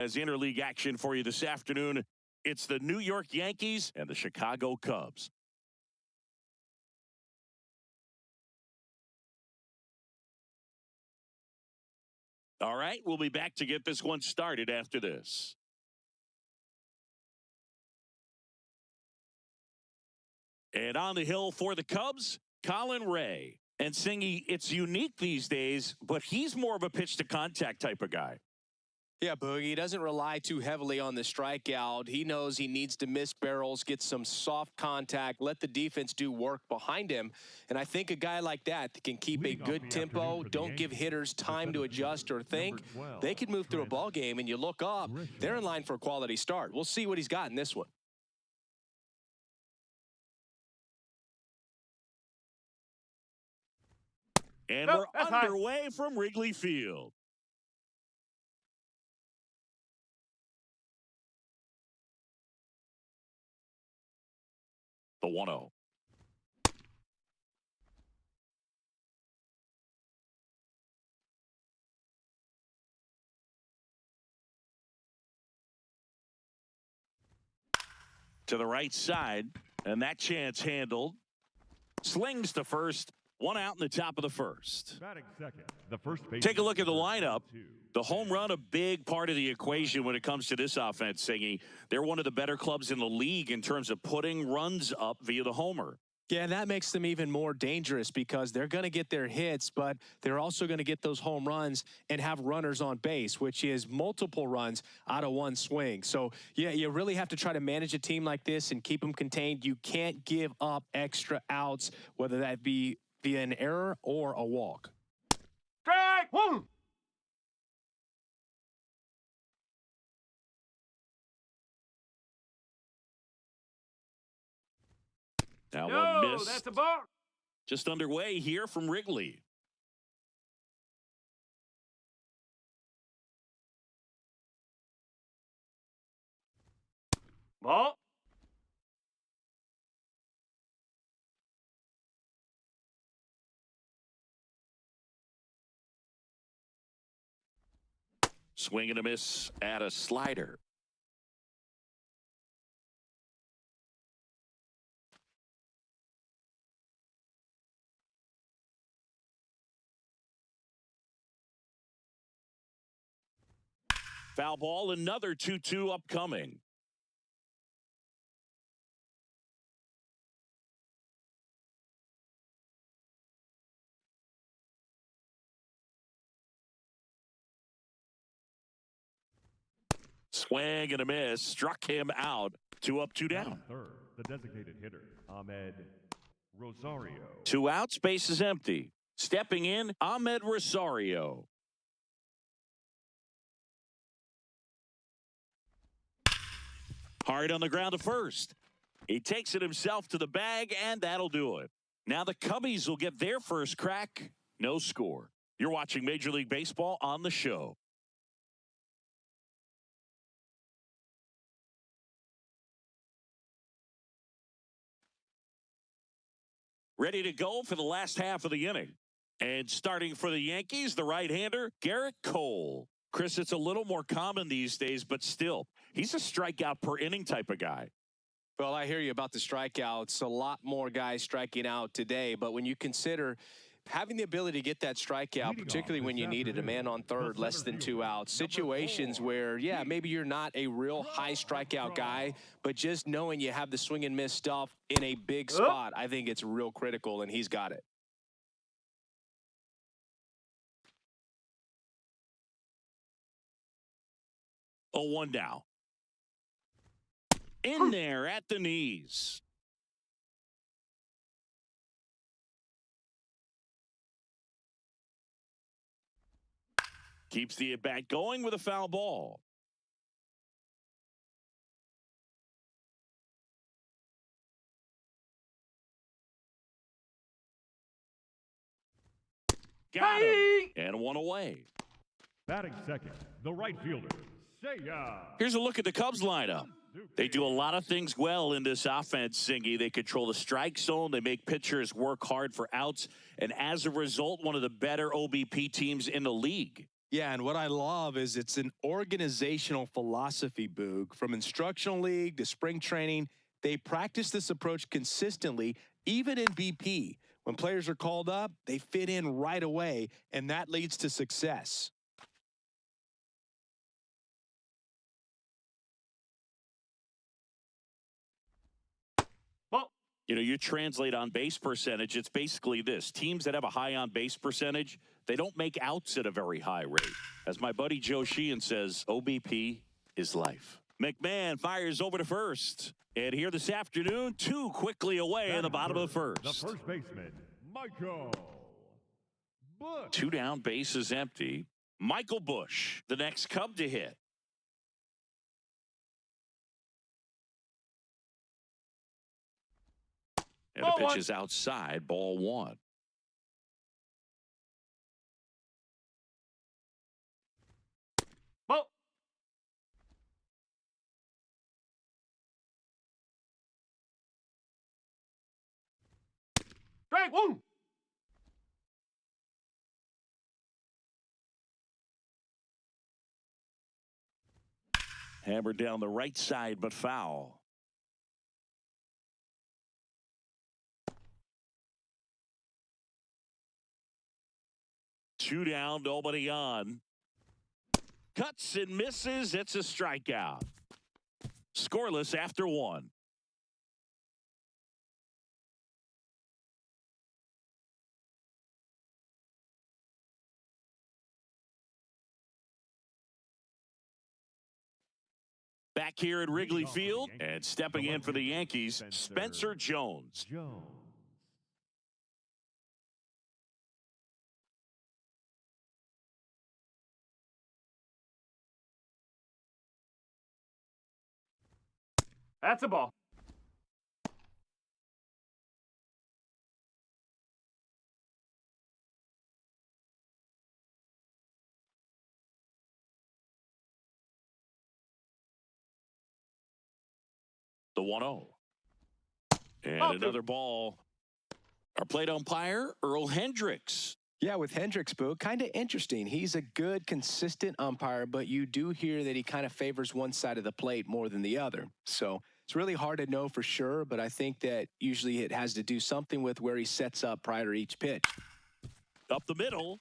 As interleague action for you this afternoon, it's the New York Yankees and the Chicago Cubs. All right, we'll be back to get this one started after this. And on the hill for the Cubs, Colin Ray. And Singy, it's unique these days, but he's more of a pitch-to-contact type of guy. Yeah, Boogie, he doesn't rely too heavily on the strikeout. He knows he needs to miss barrels, get some soft contact, let the defense do work behind him. And I think a guy like that can keep a good tempo, don't give hitters time to adjust or think. They could move through a ball game, and you look up, they're in line for a quality start. We'll see what he's got in this one. And we're underway from Wrigley Field. The 1-0. To the right side, and that chance handled. Slings to first. One out in the top of the first. Take a look at the lineup. The home run, a big part of the equation when it comes to this offense, Singy. They're one of the better clubs in the league in terms of putting runs up via the homer. Yeah, that makes them even more dangerous because they're going to get their hits, but they're also going to get those home runs and have runners on base, which is multiple runs out of one swing. So, yeah, you really have to try to manage a team like this and keep them contained. You can't give up extra outs, whether that be via an error or a walk. Strike one. That one missed. That's a ball. Just underway here from Wrigley. Ball. Swing and a miss at a slider. Foul ball, another 2-2 upcoming. Swing and a miss, struck him out. 2 up, 2 down. Third, the designated hitter, Ahmed Rosario. 2 outs, base is empty. Stepping in, Ahmed Rosario. Hard on the ground to first. He takes it himself to the bag, and that'll do it. Now the Cubbies will get their first crack. No score. You're watching Major League Baseball on the show. Ready to go for the last half of the inning. And starting for the Yankees, the right-hander, Garrett Cole. Chris, it's a little more common these days, but still, he's a strikeout per inning type of guy. Well, I hear you about the strikeouts. A lot more guys striking out today, but when you consider having the ability to get that strikeout, particularly when you needed a man on third, less than 2 outs, situations where, yeah, maybe you're not a real high strikeout guy, but just knowing you have the swing and miss stuff in a big spot, I think it's real critical, and he's got it. Oh, 1 now. In there at the knees. Keeps the at-bat going with a foul ball. Got him. And 1 away. Batting second, the right fielder, Seiya. Here's a look at the Cubs lineup. They do a lot of things well in this offense, Singy. They control the strike zone. They make pitchers work hard for outs. And as a result, one of the better OBP teams in the league. Yeah, and what I love is it's an organizational philosophy, Boog. From instructional league to spring training, they practice this approach consistently, even in BP. When players are called up, they fit in right away, and that leads to success. Well, You know, you translate on base percentage, it's basically this. Teams that have a high on base percentage, they don't make outs at a very high rate. As my buddy Joe Sheehan says, OBP is life. McMahon fires over to first. And here this afternoon, 2 quickly away in the bottom of the first. The first baseman, Michael Bush. 2 down, bases empty. Michael Bush, the next Cub to hit. And the pitch is outside, ball 1. well. Strike one. Hammered down the right side, but foul. Two down, nobody on. Cuts and misses. It's a strikeout. Scoreless after 1. Back here at Wrigley Field and stepping in for the Yankees, Spencer Jones. That's a ball. The 1-0. And another ball. Our plate umpire, Earl Hendricks. Yeah, with Hendricks, Boo, kind of interesting. He's a good, consistent umpire, but you do hear that he kind of favors one side of the plate more than the other. So it's really hard to know for sure, but I think that usually it has to do something with where he sets up prior to each pitch. Up the middle.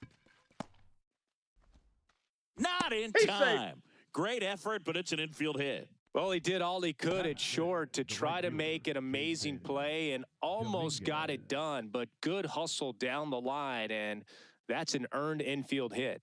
Not in He's time. safe. Great effort, but it's an infield hit. Well, he did all he could at short to try to make an amazing play and almost got it done, but good hustle down the line, and that's an earned infield hit.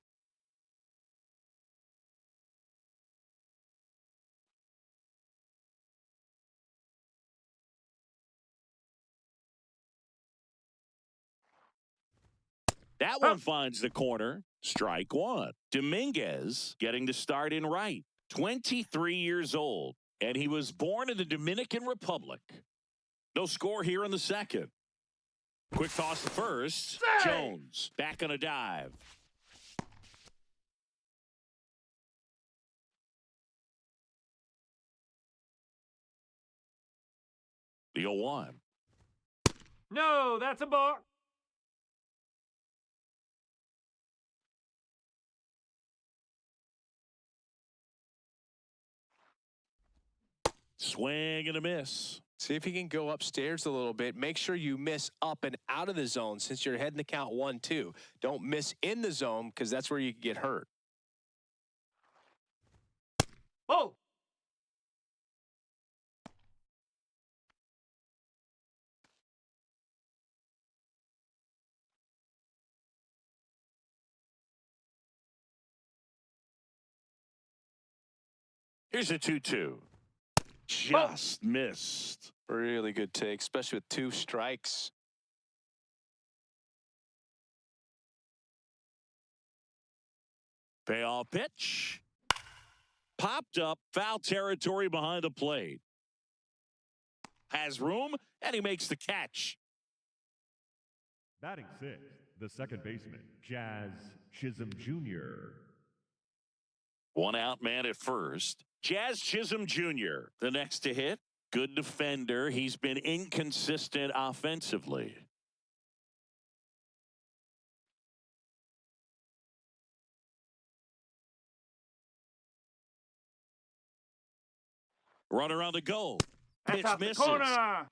That one finds the corner. Strike 1. Dominguez getting the start in right. 23 years old, and he was born in the Dominican Republic. No score here in the second. Quick toss to first. Jones back on a dive. The 0-1. No, that's a ball. Swing and a miss. See if you can go upstairs a little bit. Make sure you miss up and out of the zone since you're heading to count 1-2. Don't miss in the zone because that's where you can get hurt. Oh. Here's a 2-2. Just missed. Really good take, especially with 2 strikes. Payoff pitch. Popped up, foul territory behind the plate. Has room, and he makes the catch. Batting 6th, the second baseman, Jazz Chisholm Jr. 1 out man at first. Jazz Chisholm Jr., the next to hit. Good defender. He's been inconsistent offensively. Runner on the go. That's Pitch out the misses. corner.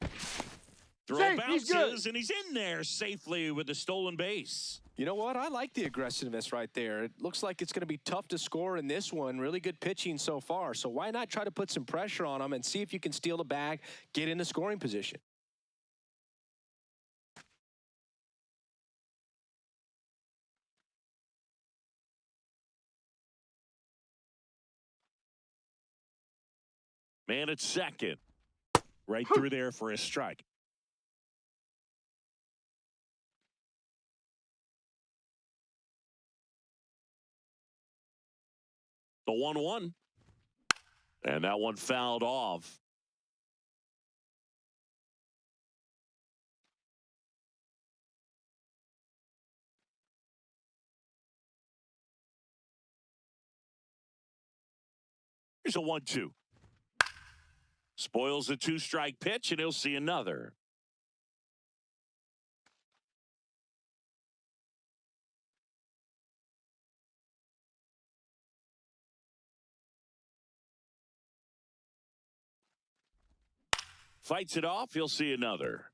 Throw Safe, he's good. bounces, and he's in there safely with the stolen base. You know what? I like the aggressiveness right there. It looks like it's going to be tough to score in this one. Really good pitching so far. So why not try to put some pressure on him and see if you can steal the bag, get into scoring position. Man at second. Right through there for a strike. The 1-1. And that one fouled off. Here's a 1-2. Spoils the 2-strike pitch, and he'll see another. Fights it off, he'll see another.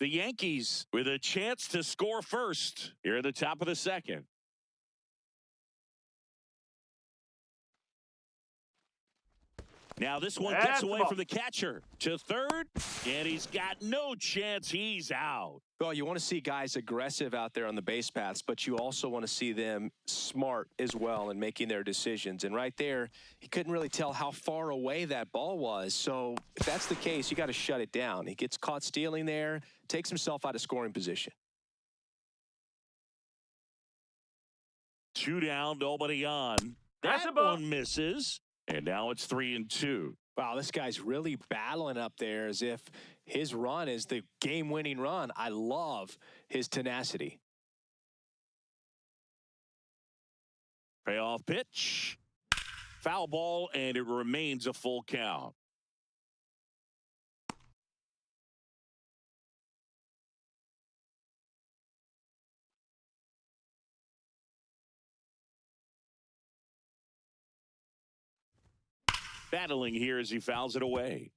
The Yankees with a chance to score first here at the top of the second. Now this one gets away from the catcher to third, and he's got no chance. He's out. Well, you want to see guys aggressive out there on the base paths, but you also want to see them smart as well in making their decisions. And right there, he couldn't really tell how far away that ball was. So if that's the case, you got to shut it down. He gets caught stealing there, takes himself out of scoring position. 2 down, nobody on. That's That a ball. one misses. And now it's 3-2. Wow, this guy's really battling up there as if his run is the game-winning run. I love his tenacity. Payoff pitch. Foul ball, and it remains a full count. Battling here as he fouls it away.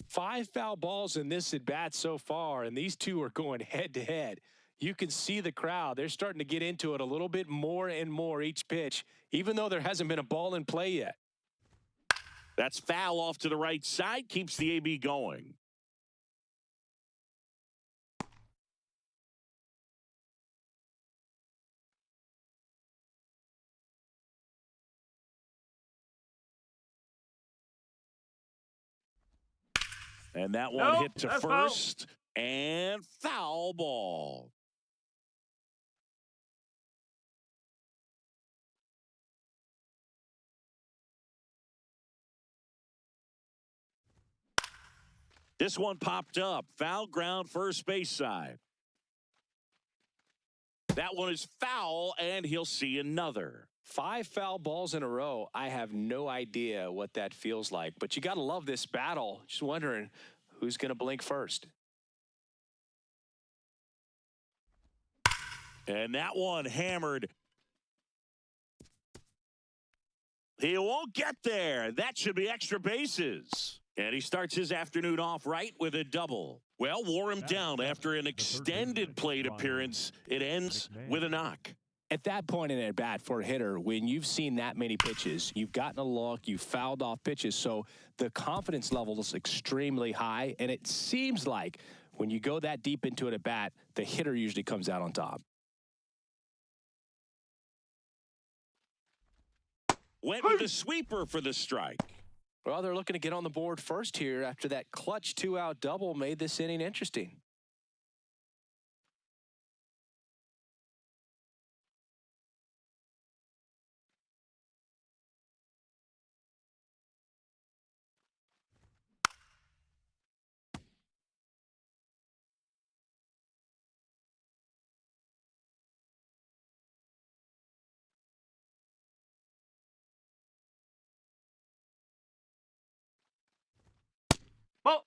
5 foul balls in this at-bat so far, and these two are going head-to-head. You can see the crowd. They're starting to get into it a little bit more and more each pitch, even though there hasn't been a ball in play yet. That's foul off to the right side, keeps the AB going. And that one hit to first, and foul ball. This one popped up. Foul ground, first base side. That one is foul, and he'll see another. 5 foul balls in a row. I have no idea what that feels like, but you got to love this battle. Just wondering who's going to blink first. And that one hammered. He won't get there. That should be extra bases. And he starts his afternoon off right with a double. Well, wore him down after an extended plate appearance. It ends with a knock. At that point in at bat for a hitter, when you've seen that many pitches, you've gotten a look, you've fouled off pitches, so the confidence level is extremely high, and it seems like when you go that deep into it at bat, the hitter usually comes out on top. Went with the sweeper for the strike. Well, they're looking to get on the board first here after that clutch 2-out double made this inning interesting. Ball.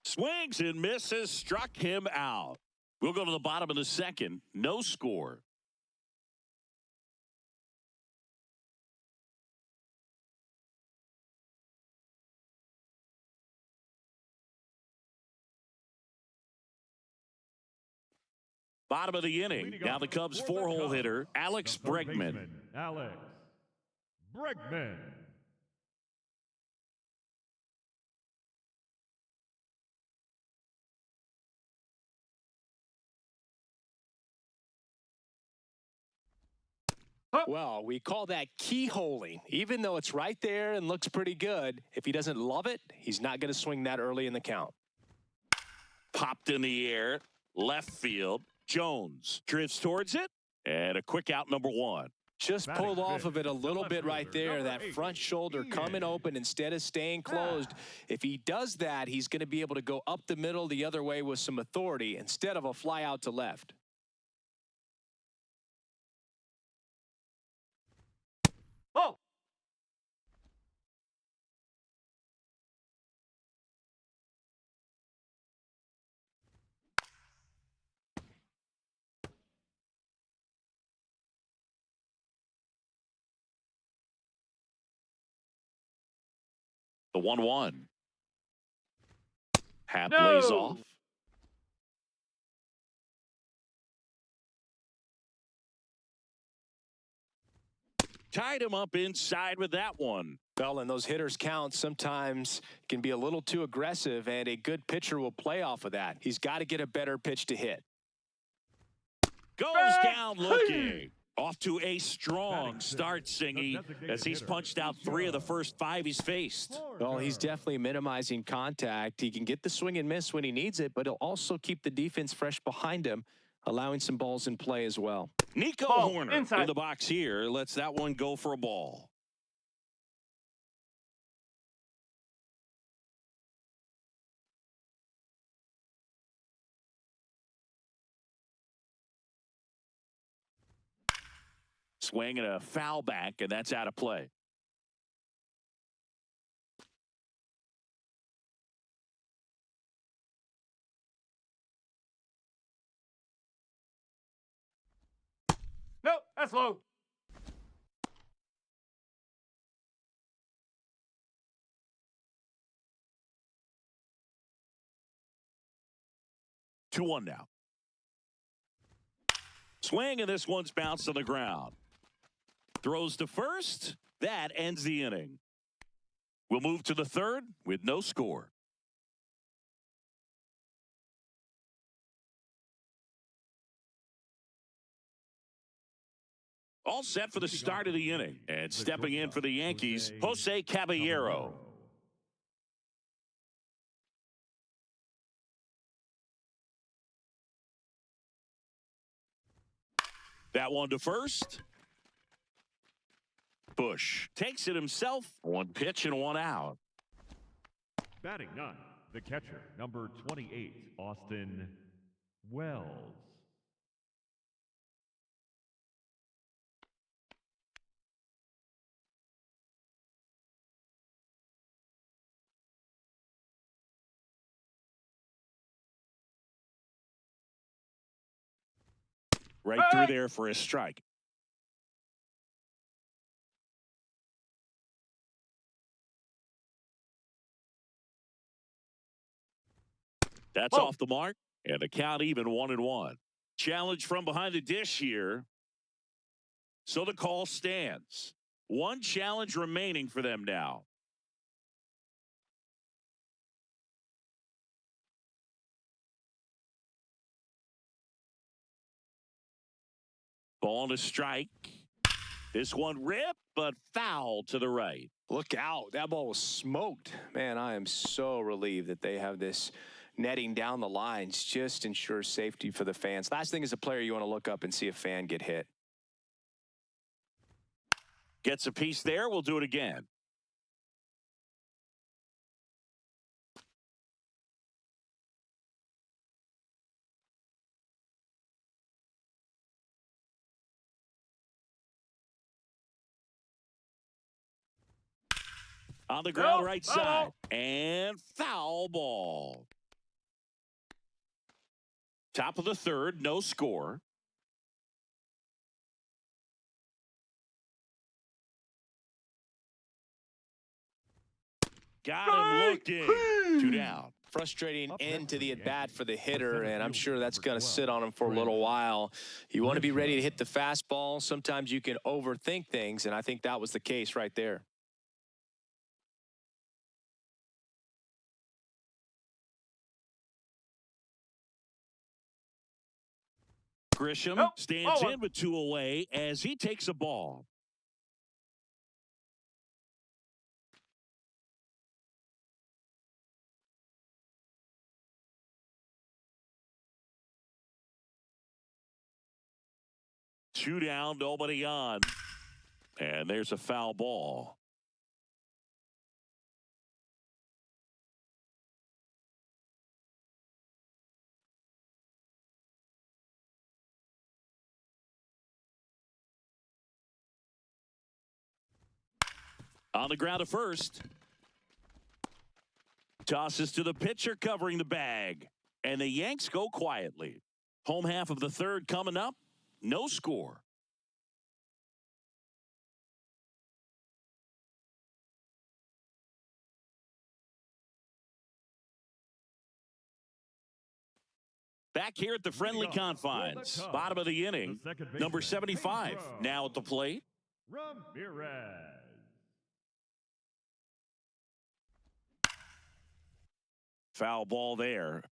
Swings and misses, struck him out. We'll go to the bottom of the second. No score. Bottom of the inning. Now the Cubs' four-hole hitter, Alex Bregman. Alex Bregman. Well, we call that keyholing. Even though it's right there and looks pretty good, if he doesn't love it, he's not going to swing that early in the count. Popped in the air, left field. Jones drifts towards it, and a quick out, number one. Just pulled off of it a little bit right there. That front shoulder coming open instead of staying closed. If he does that, he's going to be able to go up the middle the other way with some authority instead of a fly out to left. Oh! The 1-1. Half lays off. Tied him up inside with that one. Well, and those hitters count sometimes can be a little too aggressive, and a good pitcher will play off of that. He's got to get a better pitch to hit. Goes down looking. Off to a strong start, Singy, as he's punched out 3 of the first 5 he's faced. Well, he's definitely minimizing contact. He can get the swing and miss when he needs it, but he'll also keep the defense fresh behind him, allowing some balls in play as well. Nico Horner in the box here. Lets that one go for a ball. Swing and a foul back, and that's out of play. Nope, that's low. Two one now. Swing, and this one's bounced on the ground. Throws to first. That ends the inning. We'll move to the third with no score. All set for the start of the inning. And stepping in for the Yankees, Jose Caballero. That one to first. Bush takes it himself. One pitch and one out. Batting 9, the catcher, number 28, Austin Wells. Right through there for a strike. That's off the mark, and the count even 1-1. Challenge from behind the dish here. So the call stands. One challenge remaining for them now. Ball to strike. This one ripped, but foul to the right. Look out. That ball was smoked. Man, I am so relieved that they have this netting down the lines. Just ensures safety for the fans. Last thing as a player, you want to look up and see a fan get hit. Gets a piece there. We'll do it again. On the ground, right side. And foul ball. Top of the third, no score. Got him looking. 2 down. Frustrating end to the at-bat for the hitter, and I'm sure that's going to sit on him for a little while. You want to be ready to hit the fastball. Sometimes you can overthink things, and I think that was the case right there. Grisham stands in with 2 away as he takes a ball. Two down, nobody on. And there's a foul ball. On the ground at first. Tosses to the pitcher covering the bag. And the Yanks go quietly. Home half of the third coming up. No score. Back here at the friendly confines. Bottom of the inning. Number 75 now at the plate. Foul ball there.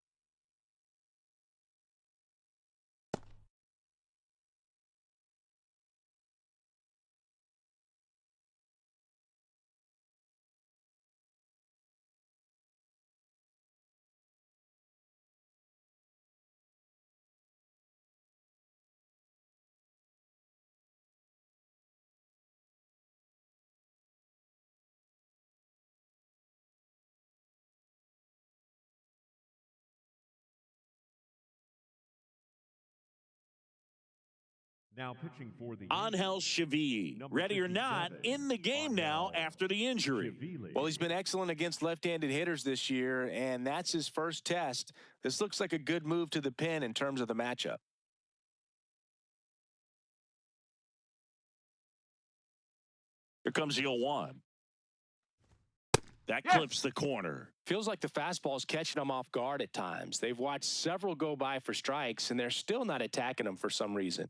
Now pitching for the Angel Chevy, ready or not, in the game now after the injury. Well, he's been excellent against left-handed hitters this year, and that's his first test. This looks like a good move to the pin in terms of the matchup. Here comes the 0-1. That clips the corner. Feels like the fastball's catching them off guard at times. They've watched several go by for strikes, and they're still not attacking them for some reason.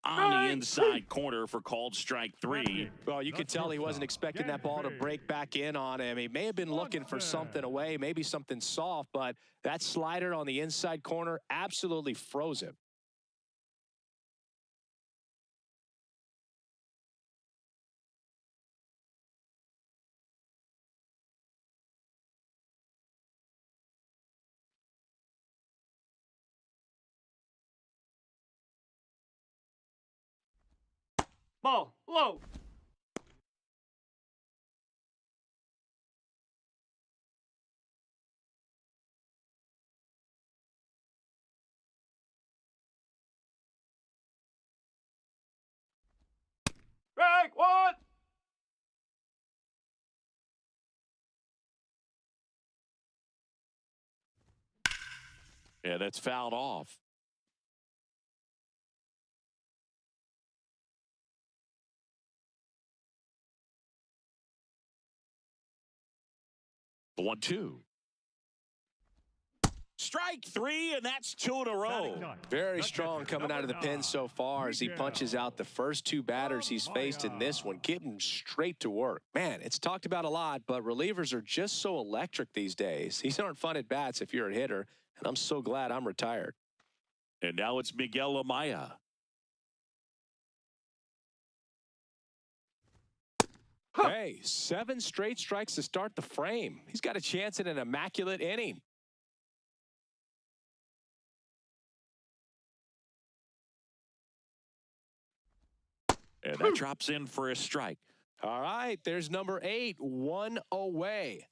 On the inside corner for called strike 3. Well, you could tell he wasn't expecting that ball to break back in on him. He may have been looking for something away, maybe something soft, but that slider on the inside corner absolutely froze him. Ball low. Strike 1. Yeah, that's fouled off. The 1-2. Strike 3, and that's 2 in a row. Very strong coming out of the pen so far as he punches out the first 2 batters he's faced in this one, getting straight to work. Man, it's talked about a lot, but relievers are just so electric these days. These aren't fun at bats if you're a hitter, and I'm so glad I'm retired. And now it's Miguel Amaya. Hey, 7 straight strikes to start the frame. He's got a chance at an immaculate inning. And that drops in for a strike. All right, there's number 8, 1 away.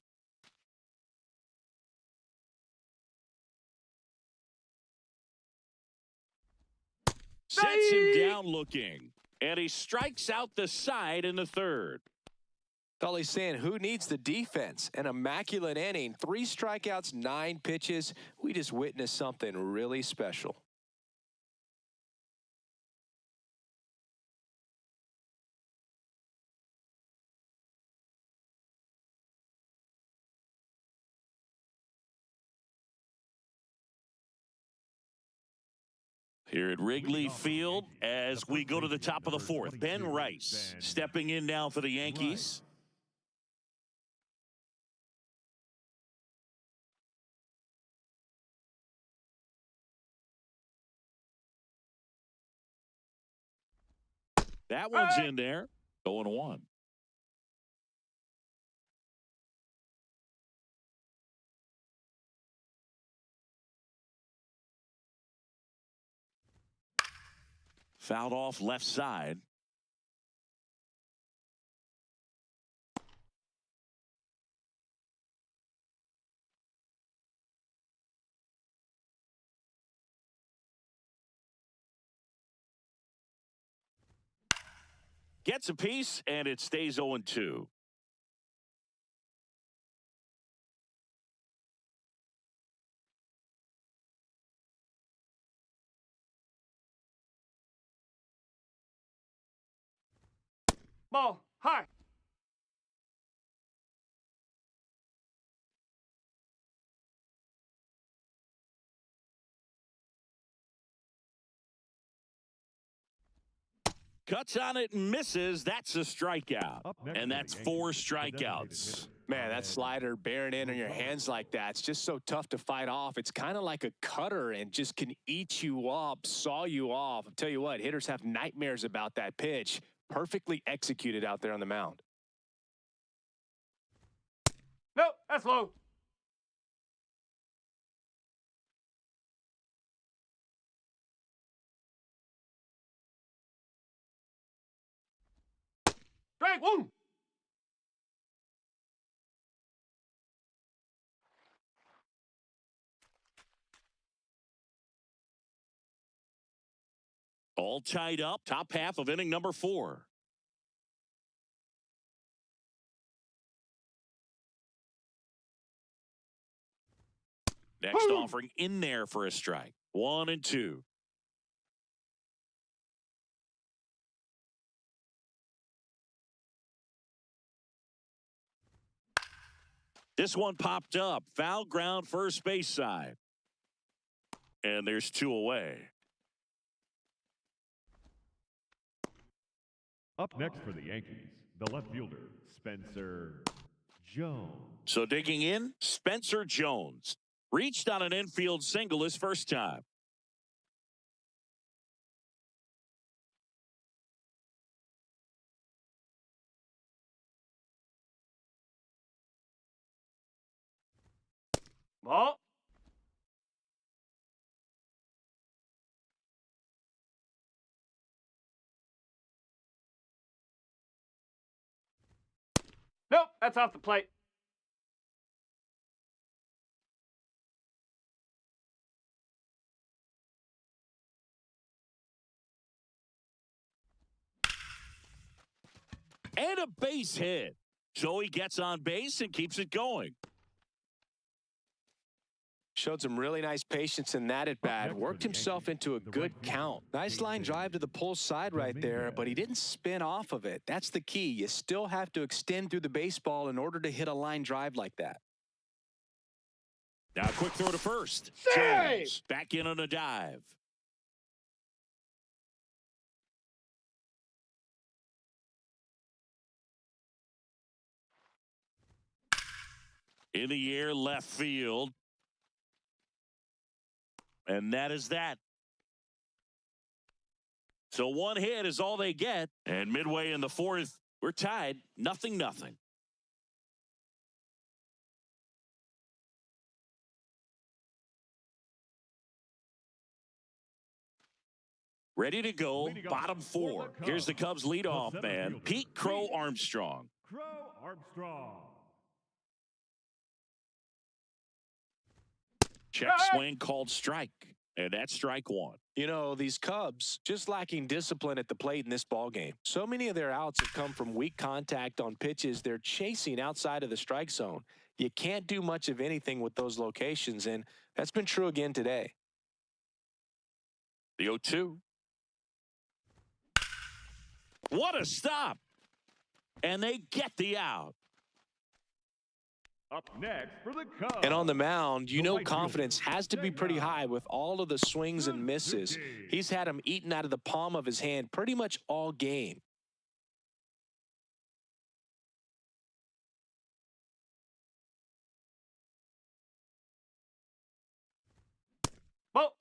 Sets him down looking. And he strikes out the side in the third. Dolly's saying, who needs the defense? An immaculate inning, 3 strikeouts, 9 pitches. We just witnessed something really special. Here at Wrigley Field, as we go to the top of the 4th, Ben Rice stepping in now for the Yankees. That one's in there. 0-1. Fouled off left side. Gets a piece, and it stays 0-2. Ball, high. Cuts on it and misses. That's a strikeout. And that's 4 strikeouts. Man, that slider bearing in on your hands like that, it's just so tough to fight off. It's kind of like a cutter and just can eat you up, saw you off. I'll tell you what, hitters have nightmares about that pitch. Perfectly executed out there on the mound. Nope, that's low. Strike 1. All tied up. Top half of inning number 4. Next offering in there for a strike. 1-2. This one popped up. Foul ground, first base side. And there's 2 away. Up next for the Yankees, the left fielder, Spencer Jones. So digging in, Spencer Jones. Reached on an infield single his first time. Ball. Nope, that's off the plate. And a base hit. So he gets on base and keeps it going. Showed some really nice patience in that at bat. Worked himself into a good count. Nice line drive to the pull side right there, but he didn't spin off of it. That's the key. You still have to extend through the baseball in order to hit a line drive like that. Now a quick throw to first. Save! Jones back in on a dive. In the air, left field. And that is that. So 1 hit is all they get. And midway in the 4th, we're tied. 0-0. Ready to go, bottom 4. Here's the Cubs leadoff man, Pete Crow Armstrong. Crow Armstrong. Check swing called strike. And that's strike one. You know, these Cubs just lacking discipline at the plate in this ballgame. So many of their outs have come from weak contact on pitches they're chasing outside of the strike zone. You can't do much of anything with those locations, and that's been true again today. The 0-2. What a stop. And they get the out. Up next for the Cubs. And on the mound, you know confidence has to be pretty high with all of the swings and misses. He's had them eaten out of the palm of his hand pretty much all game. Ball.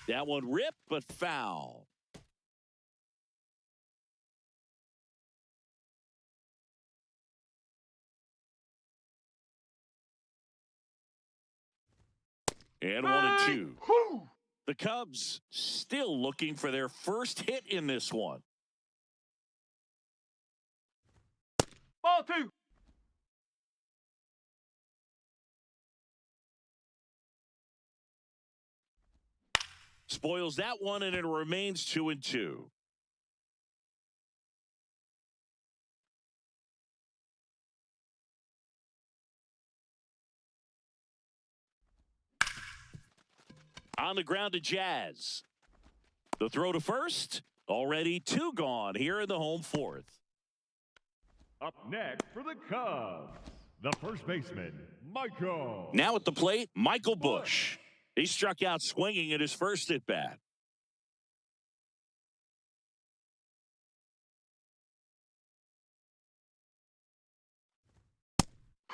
That one ripped, but foul. And 1-2. The Cubs still looking for their first hit in this one. Ball 2. Spoils that one, and it remains 2-2. On the ground to Jazz. The throw to first. Already 2 gone here in the home fourth. Up next for the Cubs, the first baseman, Michael. Now at the plate, Michael Busch. He struck out swinging at his first at bat.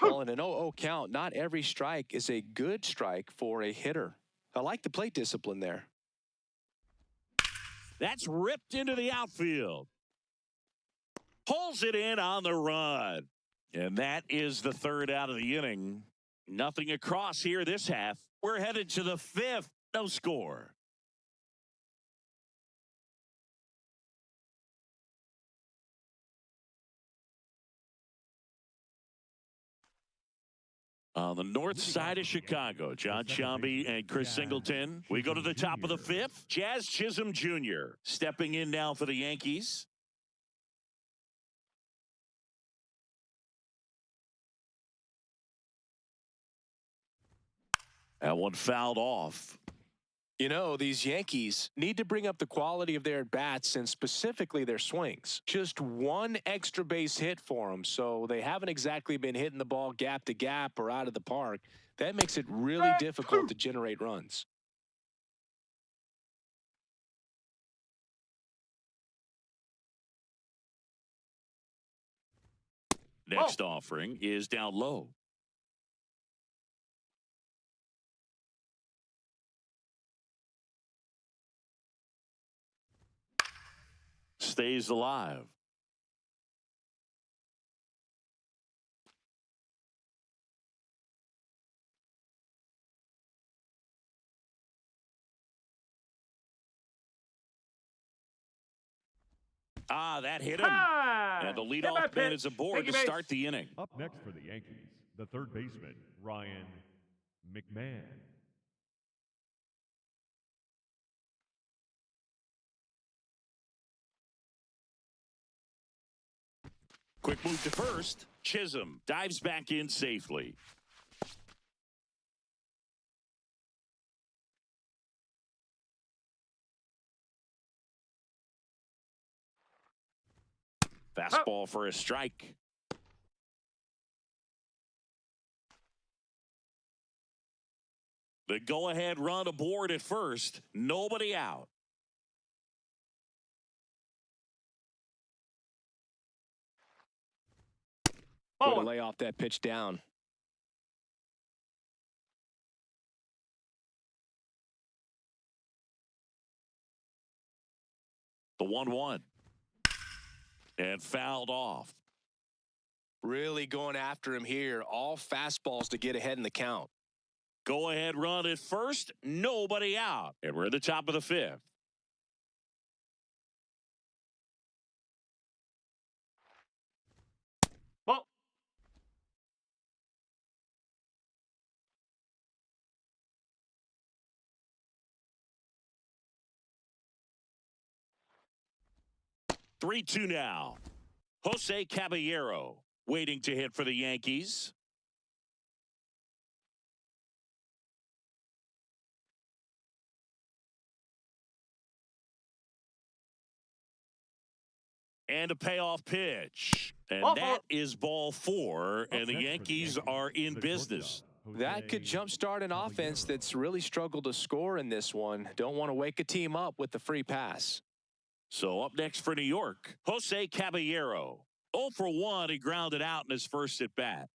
Well, in an 0-0 count, not every strike is a good strike for a hitter. I like the plate discipline there. That's ripped into the outfield. Pulls it in on the run. And that is the third out of the inning. Nothing across here this half. We're headed to the 5th. No score. On the north side of Chicago, John Shambi and Chris Singleton. We go to the top of the 5th. Jazz Chisholm Jr. stepping in now for the Yankees. That one fouled off. You know, these Yankees need to bring up the quality of their at-bats and specifically their swings. Just one extra base hit for them, so they haven't exactly been hitting the ball gap to gap or out of the park. That makes it really difficult to generate runs. Next offering is down low. Stays alive. That hit him. And the leadoff man is aboard to start the inning. Up next for the Yankees, the third baseman, Ryan McMahon. Quick move to first. Chisholm dives back in safely. Fastball for a strike. The go-ahead run aboard at first. Nobody out. Way to lay off that pitch down. The 1-1. And fouled off. Really going after him here. All fastballs to get ahead in the count. Go ahead run at first. Nobody out. And we're at the top of the 5th. Ball. 3-2 now. Jose Caballero waiting to hit for the Yankees. And a payoff pitch. And that is ball 4, and the Yankees are in business. That could jumpstart an offense that's really struggled to score in this one. Don't want to wake a team up with the free pass. So up next for New York, Jose Caballero. 0 for 1, he grounded out in his first at bat.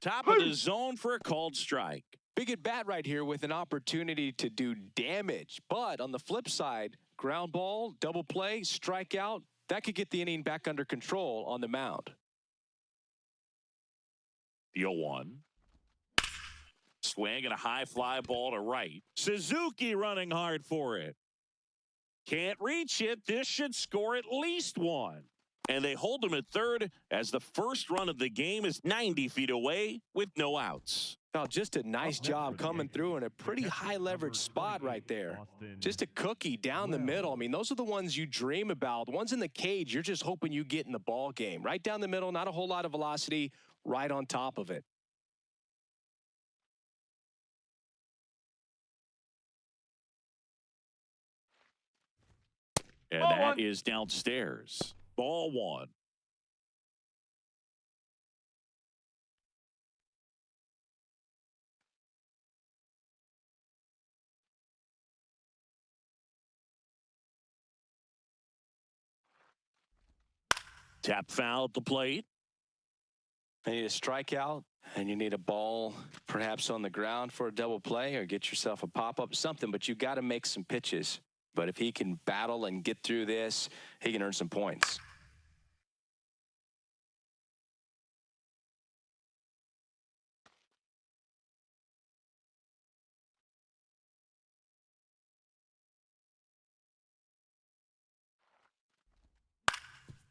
Top of the zone for a called strike. Big at bat right here with an opportunity to do damage. But on the flip side, ground ball, double play, strikeout, that could get the inning back under control on the mound. The 0-1. Swing and a high fly ball to right. Suzuki running hard for it. Can't reach it. This should score at least 1. And they hold him at third as the first run of the game is 90 feet away with no outs. Well, just a nice job coming through in a pretty high leverage spot right there. Just a cookie down the middle. I mean, those are the ones you dream about. The ones in the cage, you're just hoping you get in the ball game. Right down the middle, not a whole lot of velocity, right on top of it. And that is downstairs. Ball 1. Tap foul at the plate. You need a strikeout, and you need a ball perhaps on the ground for a double play or get yourself a pop-up, something, but you got to make some pitches. But if he can battle and get through this, he can earn some points.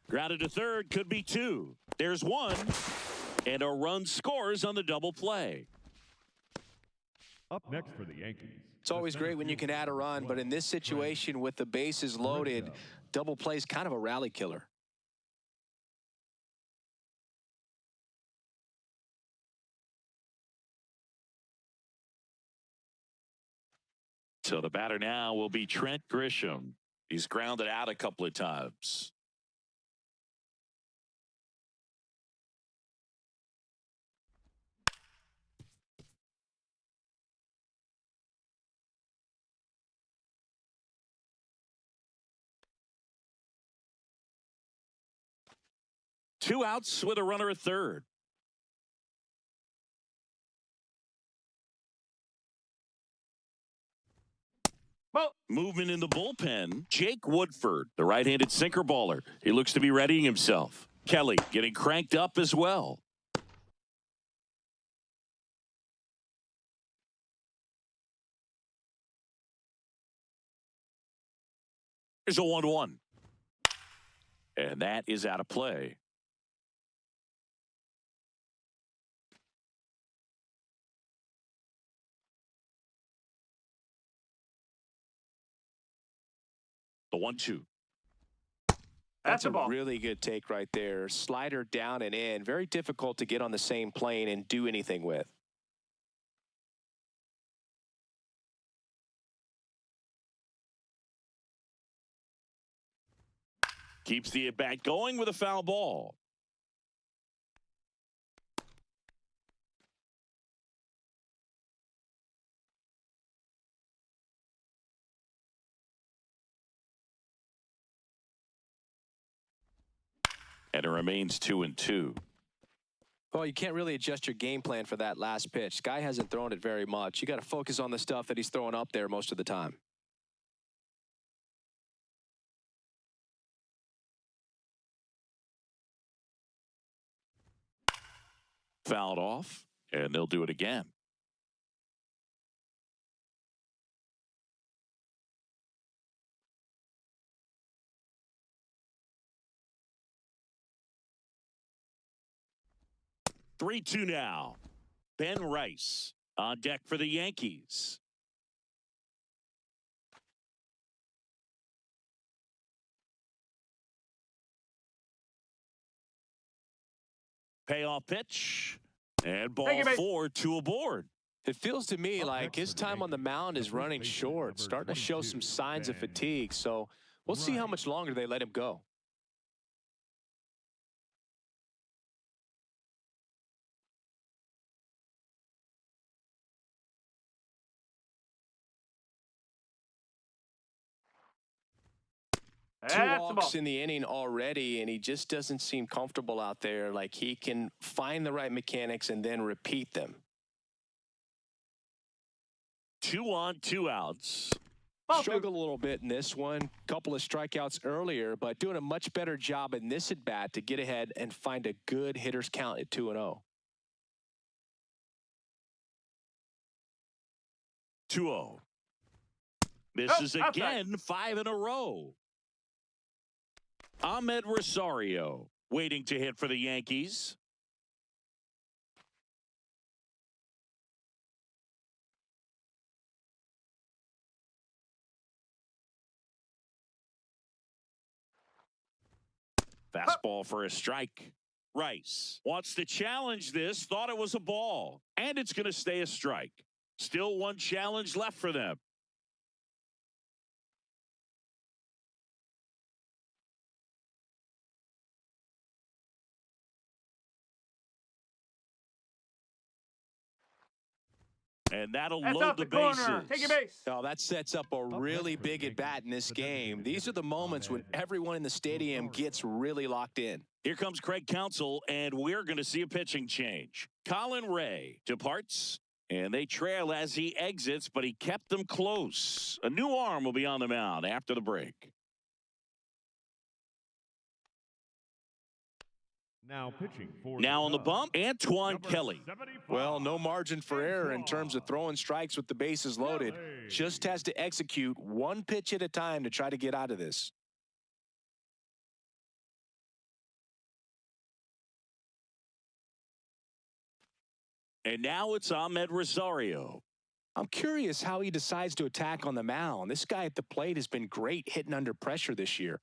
Grounded to third, could be 2. There's 1. And a run scores on the double play. Up next for the Yankees. It's always great when you can add a run, but in this situation with the bases loaded, double play is kind of a rally killer. So the batter now will be Trent Grisham. He's grounded out a couple of times. Two outs with a runner at third. Movement in the bullpen. Jake Woodford, the right-handed sinker baller. He looks to be readying himself. Kelly getting cranked up as well. There's a 1-1. And that is out of play. The 1-2. That's a really good take right there. Slider down and in. Very difficult to get on the same plane and do anything with. Keeps the at-bat going with a foul ball. And it remains 2-2. Well, you can't really adjust your game plan for that last pitch. Guy hasn't thrown it very much. You got to focus on the stuff that he's throwing up there most of the time. Fouled off, and they'll do it again. Three-two now. Ben Rice on deck for the Yankees. Payoff pitch. And ball Take it, mate. 4, 2 aboard. It feels to me like his time on the mound is running short, starting to show some signs of fatigue. So we'll see how much longer they let him go. Two That's the walks ball. in the inning already, and he just doesn't seem comfortable out there. Like he can find the right mechanics and then repeat them. 2 on, 2 outs. Ball 2. Struggled a little bit in this one. Couple of strikeouts earlier, but doing a much better job in this at-bat to get ahead and find a good hitter's count at 2-0. 2-0. Misses outside. again, 5 in a row. Ahmed Rosario waiting to hit for the Yankees. Fastball for a strike. Rice wants to challenge this, thought it was a ball, and it's going to stay a strike. Still one challenge left for them. And that'll That's load out the the corner. bases. Take your base. Oh, that sets up a really big at-bat in this game. These are the moments when everyone in the stadium gets really locked in. Here comes Craig Counsell, and we're going to see a pitching change. Colin Ray departs, and they trail as he exits, but he kept them close. A new arm will be on the mound after the break. Now pitching for Now on the Cubs, bump, Antoine number Kelly. 75, Well, no margin for error in terms of throwing strikes with the bases loaded. Just has to execute one pitch at a time to try to get out of this. And now it's Ahmed Rosario. I'm curious how he decides to attack on the mound. This guy at the plate has been great hitting under pressure this year.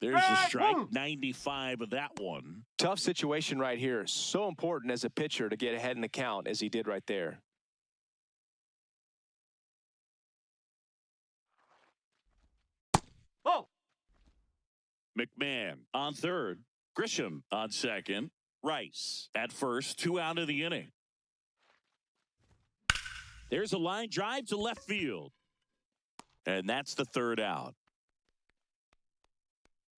There's a strike, 95 of that one. Tough situation right here. So important as a pitcher to get ahead in the count as he did right there. Ball. McMahon on third. Grisham on second. Rice at first, 2 out of the inning. There's a line drive to left field. And that's the 3rd out.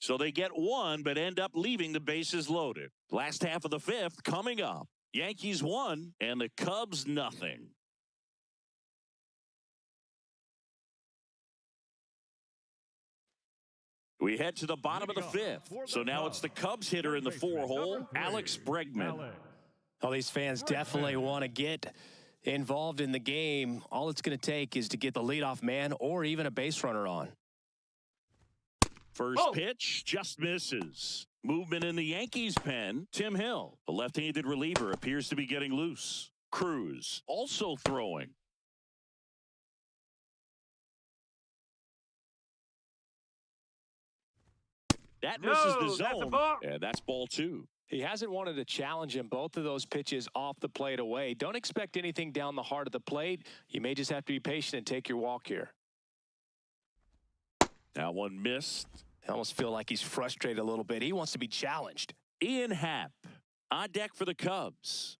So they get 1, but end up leaving the bases loaded. Last half of the 5th coming up. Yankees 1 and the Cubs nothing. We head to the bottom of the 5th. So now it's the Cubs hitter in the 4-hole, Alex Bregman. Well, these fans definitely want to get involved in the game. All it's going to take is to get the leadoff man or even a base runner on. First pitch just misses. Movement in the Yankees pen. Tim Hill, the left-handed reliever, appears to be getting loose. Cruz also throwing. That misses the zone, and that's ball 2. He hasn't wanted to challenge him. Both of those pitches off the plate away. Don't expect anything down the heart of the plate. You may just have to be patient and take your walk here. That one missed. I almost feel like he's frustrated a little bit. He wants to be challenged. Ian Happ on deck for the Cubs.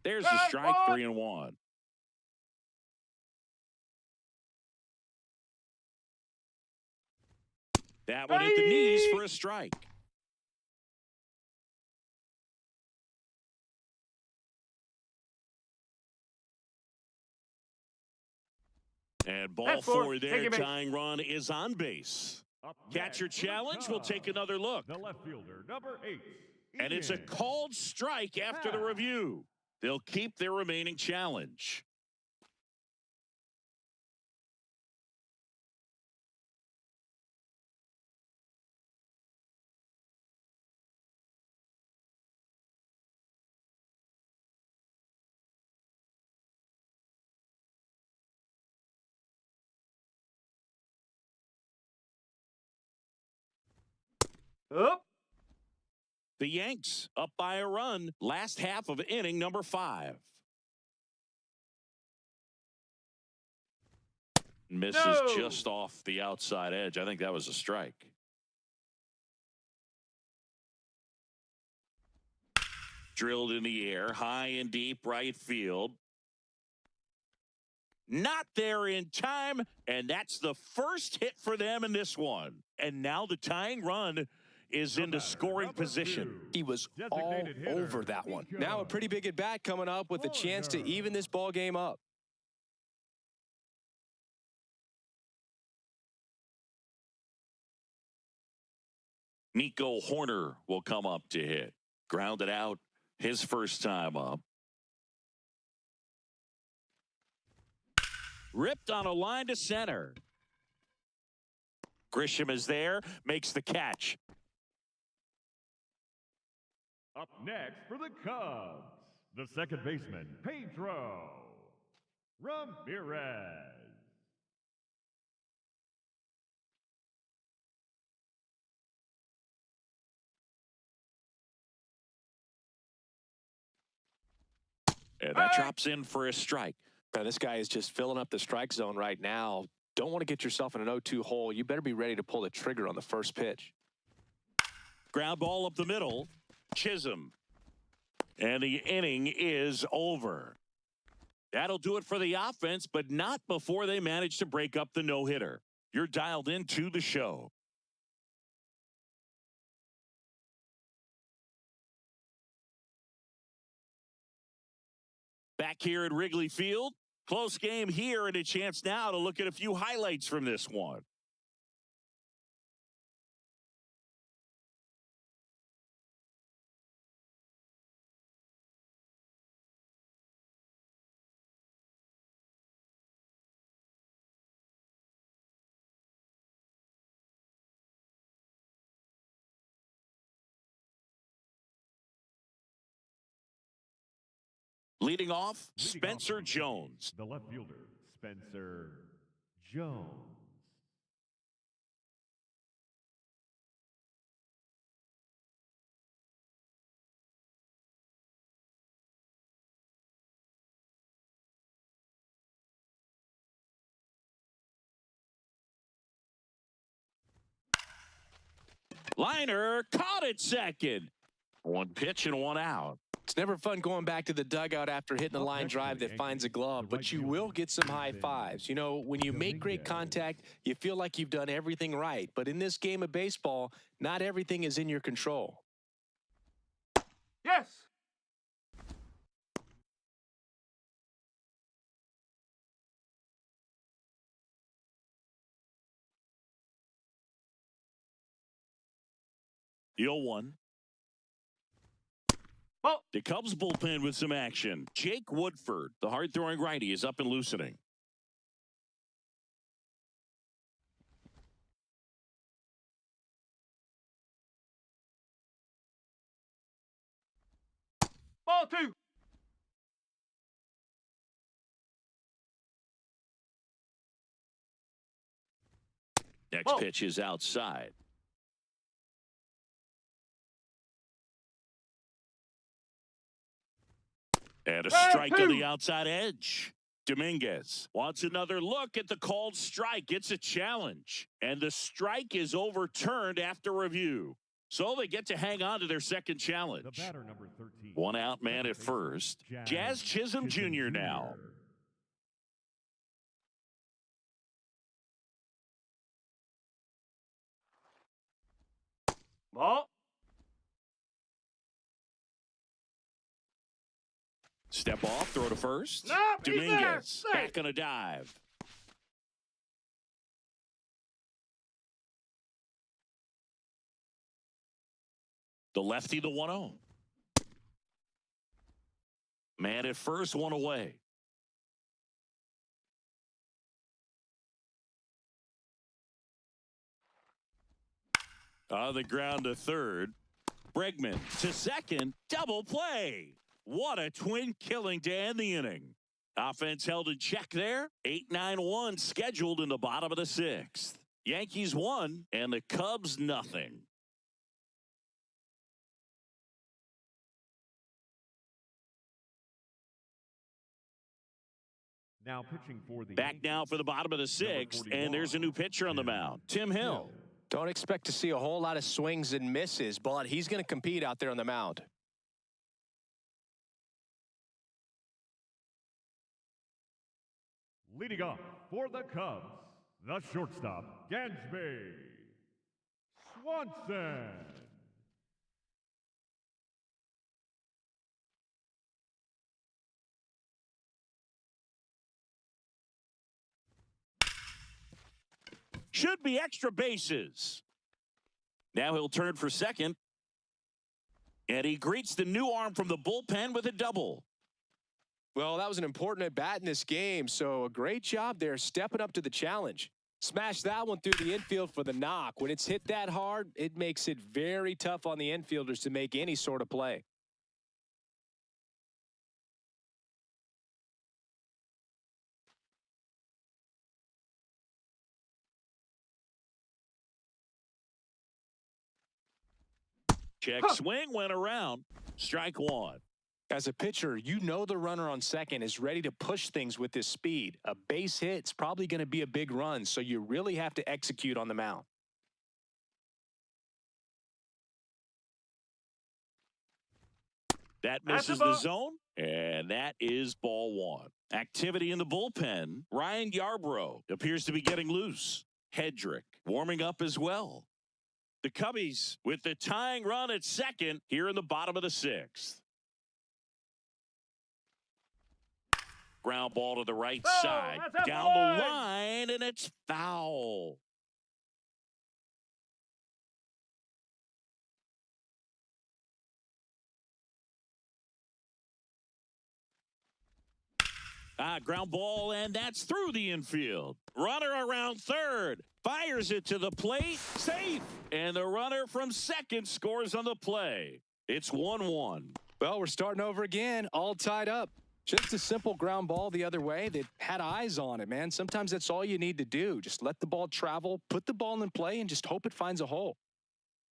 There's the strike, 3-1. That one hit the knees for a strike. And ball 4 there, tying run is on base. Catcher challenge, we'll take another look. The left fielder, number 8. And it's a called strike after the review. They'll keep their remaining challenge. Up. The Yanks up by a run, last half of inning number 5. Misses No. just off the outside edge. I think that was a strike. Drilled in the air, high and deep right field. Not there in time, and that's the first hit for them in this one. And now the tying run is into scoring position. He was all over that one. Now a pretty big at bat coming up with a chance to even this ball game up. Nico Horner will come up to hit. Grounded out his first time up. Ripped on a line to center. Grisham is there, makes the catch. Up next for the Cubs, the second baseman, Pedro Ramirez. And that drops in for a strike. Now, this guy is just filling up the strike zone right now. Don't want to get yourself in an 0-2 hole. You better be ready to pull the trigger on the first pitch. Ground ball up the middle. Chisholm. And the inning is over. That'll do it for the offense, but not before they manage to break up the no-hitter. You're dialed into the show. Back here at Wrigley Field. Close game here and a chance now to look at a few highlights from this one. Leading off, Spencer Jones. The left fielder, Spencer Jones. Liner caught it second. One pitch and one out. It's never fun going back to the dugout after hitting a line drive that finds a glove, but you will get some high fives. You know, when you make great contact, you feel like you've done everything right. But in this game of baseball, not everything is in your control. Yes. The 0-1. Ball. The Cubs bullpen with some action. Jake Woodford, the hard-throwing righty, is up and loosening. Ball 2. Next pitch is outside. And a strike on the outside edge. Dominguez wants another look at the called strike. It's a challenge. And the strike is overturned after review. So they get to hang on to their second challenge. The batter, number 13. One out man at first. Jazz Chisholm Jr. now. Ball. Step off, throw to first. No, he's there. Dominguez back on a dive. The lefty, the 1-0. Man at first, one away. On the ground to third. Bregman to second. Double play. What a twin killing to end the inning. Offense held in check there. 8-9-1 scheduled in the bottom of the 6th. Yankees won and the Cubs nothing. Now pitching for the Back now for the bottom of the sixth, and there's a new pitcher on the mound, Tim Hill. Don't expect to see a whole lot of swings and misses, but he's going to compete out there on the mound. Leading off for the Cubs, the shortstop, Gansby Swanson. Should be extra bases. Now he'll turn for second. And he greets the new arm from the bullpen with a double. Well, that was an important at-bat in this game, so a great job there stepping up to the challenge. Smash that one through the infield for the knock. When it's hit that hard, it makes it very tough on the infielders to make any sort of play. Check swing went around. Strike one. As a pitcher, you know the runner on second is ready to push things with his speed. A base hit's probably going to be a big run, so you really have to execute on the mound. That misses the zone, and that is ball one. Activity in the bullpen. Ryan Yarbrough appears to be getting loose. Hedrick warming up as well. The Cubbies with the tying run at second here in the bottom of the sixth. Ground ball to the right side. Down the line, and it's foul. Ground ball, and that's through the infield. Runner around third. Fires it to the plate. Safe. And the runner from second scores on the play. It's 1-1. Well, we're starting over again, all tied up. Just a simple ground ball the other way that had eyes on it, man. Sometimes that's all you need to do. Just let the ball travel, put the ball in play, and just hope it finds a hole.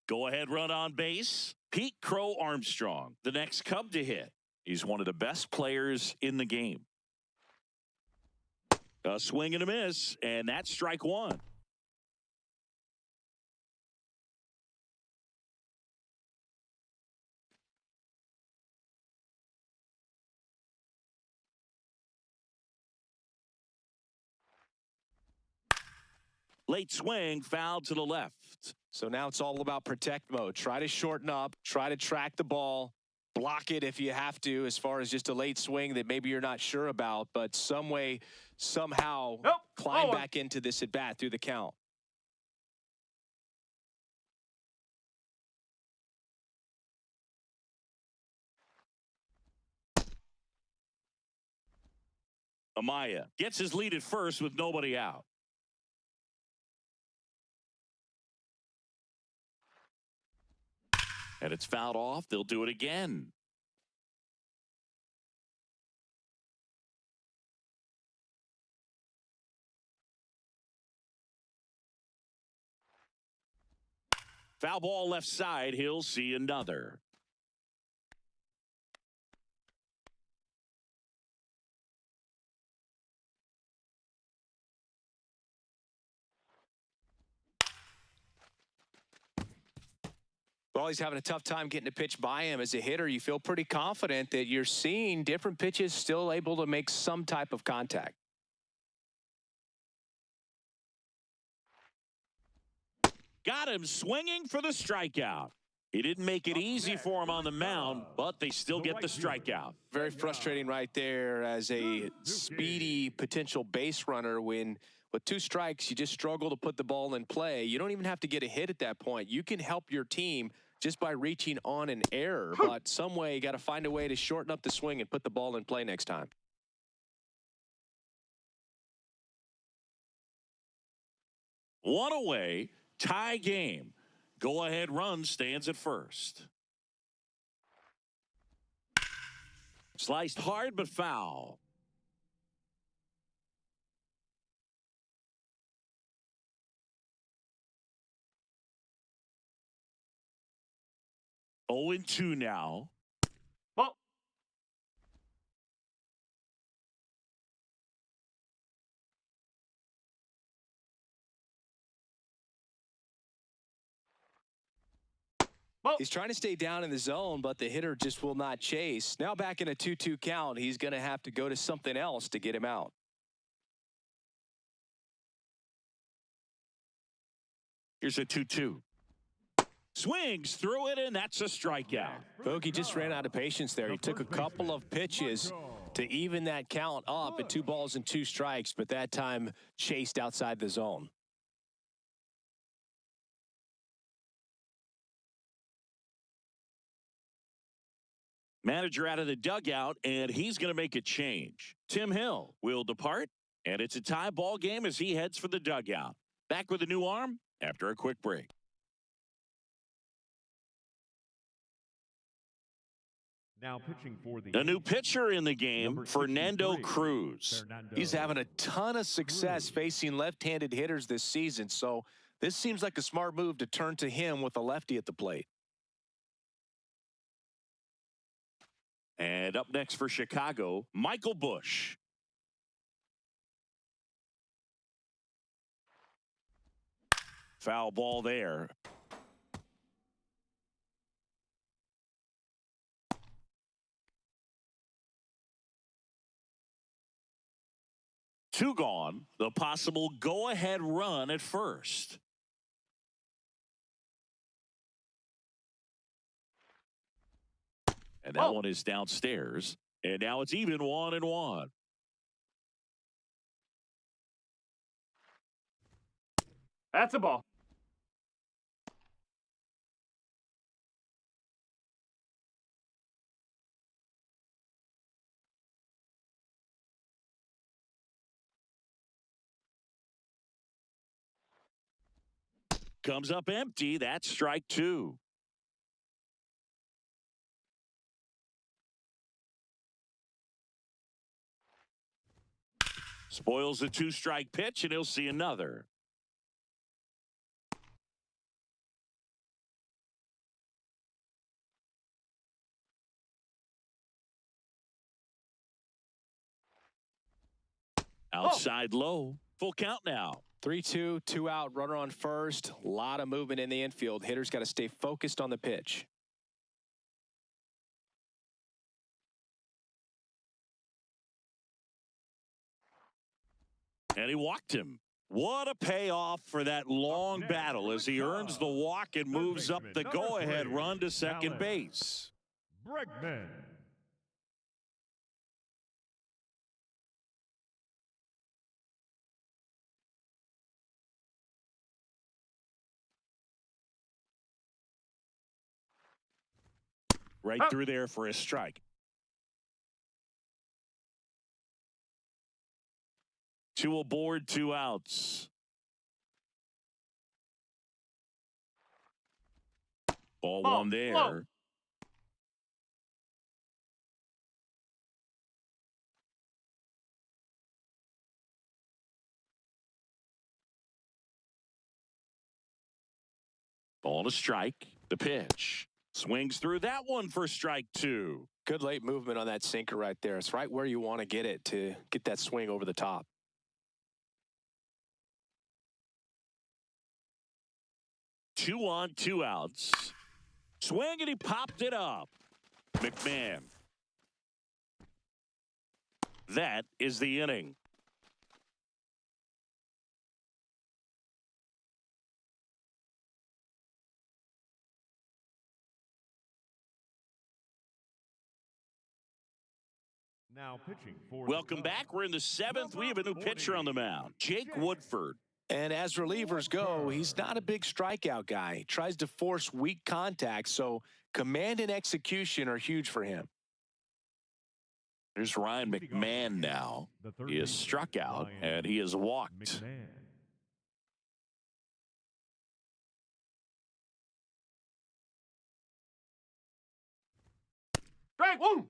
Go ahead, run on base. Pete Crow Armstrong, the next Cub to hit. He's one of the best players in the game. A swing and a miss, and that's strike one. Late swing, foul to the left. So now it's all about protect mode. Try to shorten up, try to track the ball, block it if you have to, as far as just a late swing that maybe you're not sure about, but some way, somehow climb back into this at bat through the count. Amaya gets his lead at first with nobody out. And it's fouled off. They'll do it again. Foul ball left side. He'll see another. Well, he's having a tough time getting a pitch by him. As a hitter, you feel pretty confident that you're seeing different pitches still able to make some type of contact. Got him swinging for the strikeout. He didn't make it easy for him on the mound, but they still get the strikeout. Very frustrating right there as a speedy potential base runner when with two strikes, you just struggle to put the ball in play. You don't even have to get a hit at that point. You can help your team just by reaching on an error, but some way you got to find a way to shorten up the swing and put the ball in play next time. One away, tie game. Go ahead run stands at first. Sliced hard but foul. Oh, 0-2 now. Ball. He's trying to stay down in the zone, but the hitter just will not chase. Now back in a 2-2 count, he's going to have to go to something else to get him out. Here's a 2-2. Swings through it, and that's a strikeout. Bogey just ran out of patience there. He took a couple of pitches to even that count up at 2 balls and 2 strikes, but that time chased outside the zone. Manager out of the dugout, and he's going to make a change. Tim Hill will depart, and it's a tie ball game as he heads for the dugout. Back with a new arm after a quick break. Now pitching for A new pitcher in the game, Fernando Cruz. He's having a ton of success facing left-handed hitters this season, so this seems like a smart move to turn to him with a lefty at the plate. And up next for Chicago, Michael Busch. Foul ball there. Two gone. The possible go-ahead run at first. And that one is downstairs. And now it's even 1-1. That's a ball. Comes up empty. That's strike 2. Spoils the 2-strike pitch, and he'll see another. Outside low. Full count now. 3-2, 2 out, runner on first. A lot of movement in the infield. Hitter's got to stay focused on the pitch. And he walked him. What a payoff for that long battle as he earns the walk and moves up the go-ahead run to second base. Bregman. Right through there for a strike. 2 aboard, 2 outs. Ball 1 there. Whoa. Ball to strike. The pitch. Swings through that one for strike 2. Good late movement on that sinker right there. It's right where you want to get it to get that swing over the top. 2 on, 2 outs. Swing, and he popped it up. McMahon. That is the inning. Now pitching for Welcome back. We're in the 7th. We have a new pitcher on the mound, Jake Woodford. And as relievers go, he's not a big strikeout guy. He tries to force weak contact, so command and execution are huge for him. There's Ryan McMahon now. He is struck out, and he is walked. Strike 1.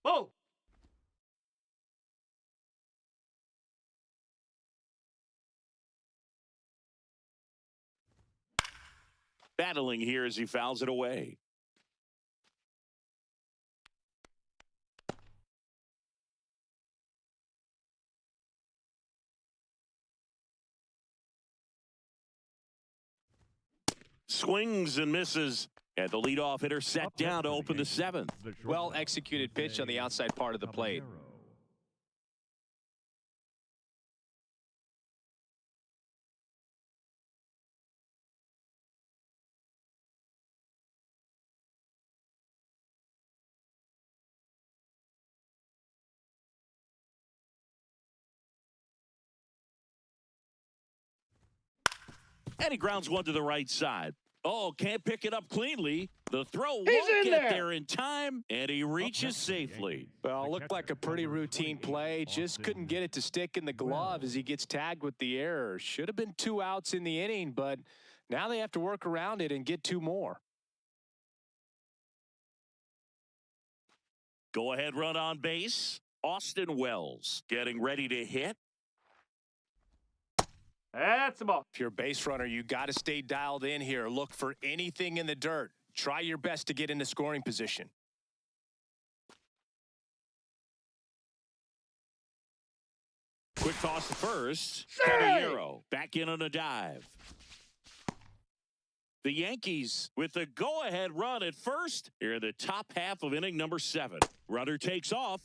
Whoa! Battling here as he fouls it away. Swings and misses. And the leadoff hitter set down to open the seventh. Well executed pitch on the outside part of the plate. And he grounds one to the right side. Oh, can't pick it up cleanly. The throw won't get there in time, and he reaches safely. Well, looked like a pretty routine play. Just couldn't get it to stick in the glove as he gets tagged with the error. Should have been 2 outs in the inning, but now they have to work around it and get 2 more. Go-ahead run on base. Austin Wells getting ready to hit. That's the ball. If you're a base runner, you got to stay dialed in here. Look for anything in the dirt. Try your best to get into scoring position. Quick toss to first. Caballero back in on a dive. The Yankees with the go-ahead run at first here in the top half of inning number 7. Runner takes off.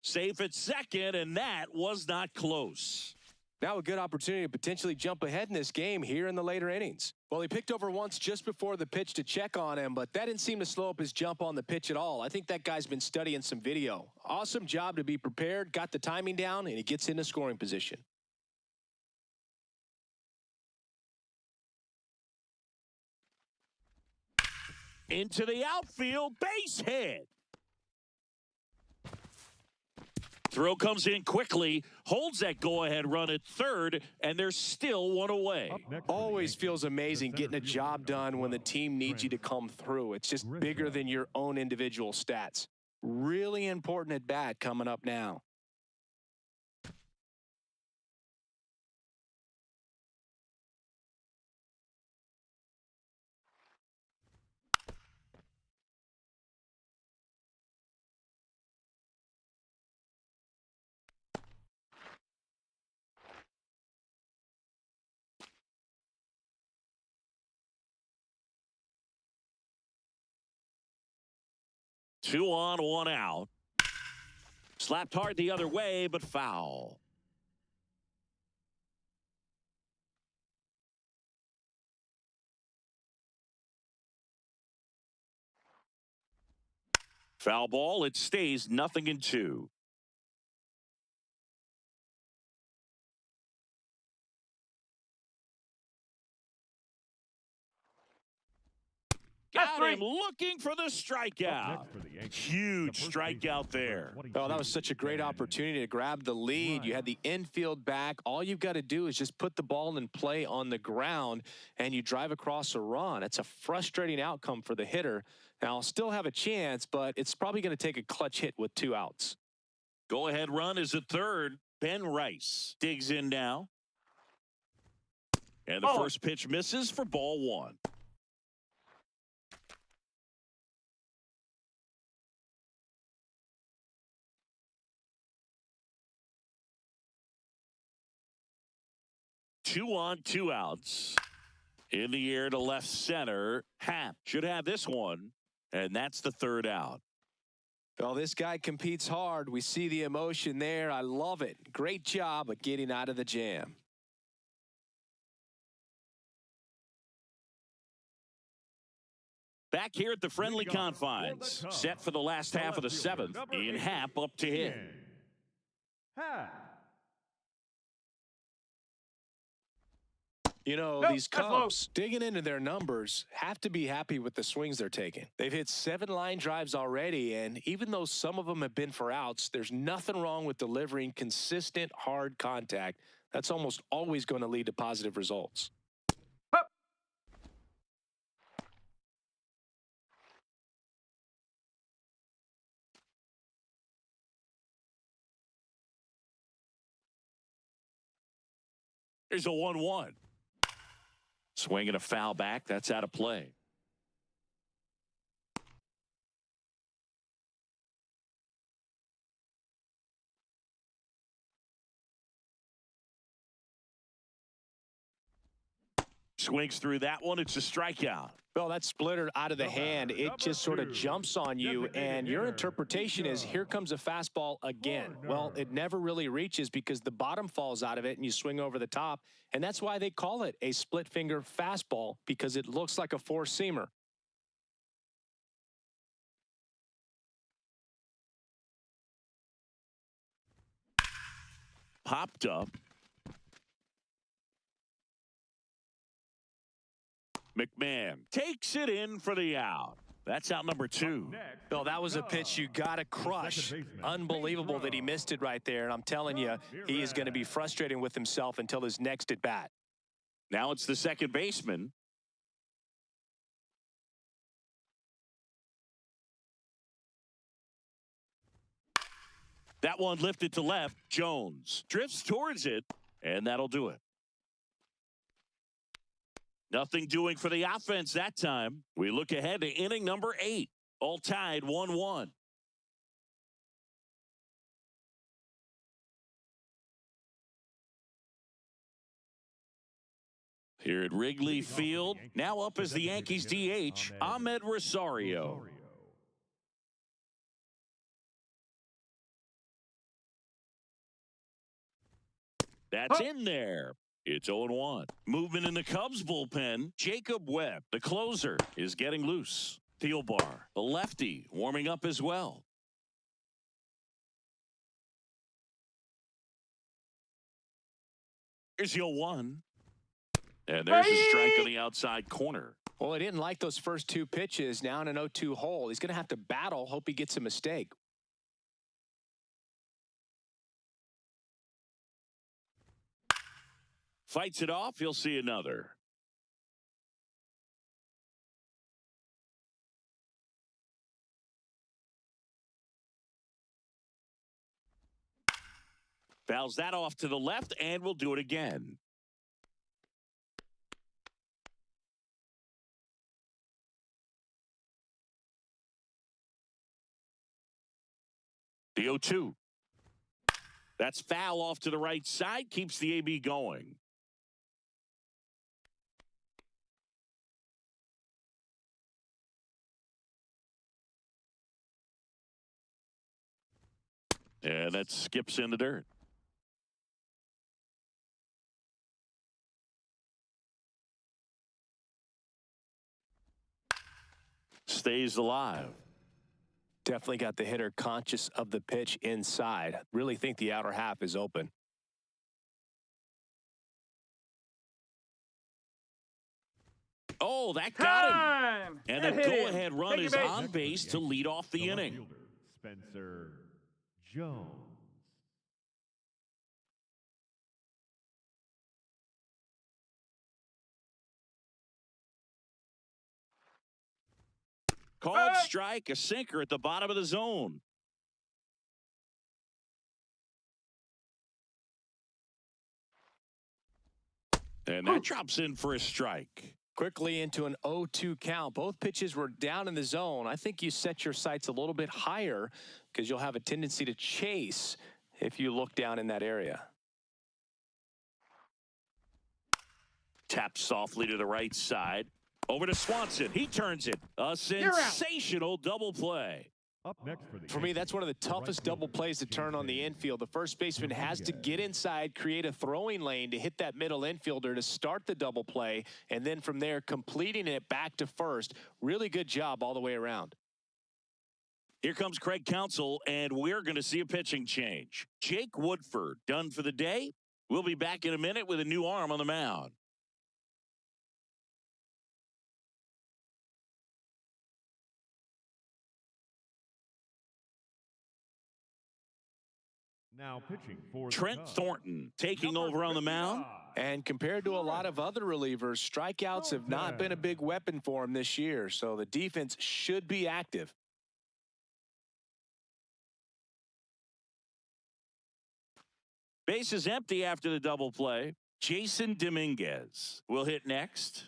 Safe at second, and that was not close. Now a good opportunity to potentially jump ahead in this game here in the later innings. Well, he picked over once just before the pitch to check on him, but that didn't seem to slow up his jump on the pitch at all. I think that guy's been studying some video. Awesome job to be prepared, got the timing down, and he gets into scoring position. Into the outfield, base hit. Throw comes in quickly, holds that go-ahead run at third, and there's still one away. Always feels amazing getting a job done when the team needs you to come through. It's just bigger than your own individual stats. Really important at bat coming up now. Two on, one out. Slapped hard the other way, but foul. Foul ball, it stays 0-2. Got him looking for the strikeout. Huge strikeout there. Oh, that was such a great opportunity to grab the lead. You had the infield back. All you've got to do is just put the ball in play on the ground, and you drive across a run. It's a frustrating outcome for the hitter. Now, I'll still have a chance, but it's probably going to take a clutch hit with 2 outs. Go-ahead run is at third. Ben Rice digs in now. And the first pitch misses for ball 1. Two on, 2 outs. In the air to left center. Happ should have this one, and that's the 3rd out. Well, this guy competes hard. We see the emotion there. I love it. Great job at getting out of the jam. Back here at the friendly confines. Set for the last half of the 7th. Ian Happ up to hit. You know, these Cubs, digging into their numbers, have to be happy with the swings they're taking. They've hit 7 line drives already, and even though some of them have been for outs, there's nothing wrong with delivering consistent, hard contact. That's almost always going to lead to positive results. There's a 1-1. Swing and a foul back. That's out of play. Swings through that one. It's a strikeout. Well, that splitter out of the hand, it just sort of jumps on you, and your interpretation is, here comes a fastball again. Well, it never really reaches because the bottom falls out of it and you swing over the top, and that's why they call it a split finger fastball, because it looks like a four-seamer. Popped up. McMahon takes it in for the out. That's out number 2. Bill, that was a pitch you got to crush. Unbelievable that he missed it right there. And I'm telling you, he is going to be frustrating with himself until his next at bat. Now it's the second baseman. That one lifted to left. Jones drifts towards it, and that'll do it. Nothing doing for the offense that time. We look ahead to inning number 8. All tied 1-1. Here at Wrigley Field, now up as the Yankees DH, Ahmed Rosario. That's in there. It's 0-1. Movement in the Cubs bullpen. Jacob Webb, the closer, is getting loose. Thielbar, the lefty, warming up as well. Here's 0-1. And there's a strike on the outside corner. Well, he didn't like those first 2 pitches. Now in an 0-2 hole. He's going to have to battle. Hope he gets a mistake. Fights it off. He'll see another. Fouls that off to the left, and we'll do it again. The 0-2. That's foul off to the right side. Keeps the AB going. And that skips in the dirt. Stays alive. Definitely got the hitter conscious of the pitch inside. Really think the outer half is open. Oh, that got him. And the go-ahead run is on base to lead off the inning. Spencer Jones. Called strike, a sinker at the bottom of the zone. And that drops in for a strike. Quickly into an 0-2 count. Both pitches were down in the zone. I think you set your sights a little bit higher because you'll have a tendency to chase if you look down in that area. Taps softly to the right side. Over to Swanson. He turns it. A sensational double play. Up next for me, that's one of the toughest double plays to turn on the infield. The first baseman has to get inside, create a throwing lane to hit that middle infielder to start the double play, and then from there completing it back to first. Really good job all the way around. Here comes Craig Counsell, and we're going to see a pitching change. Jake Woodford done for the day. We'll be back in a minute with a new arm on the mound. Now pitching for Trent Thornton taking over on the mound. And compared to a lot of other relievers, strikeouts have not been a big weapon for him this year, so the defense should be active. Base is empty after the double play. Jason Dominguez will hit next.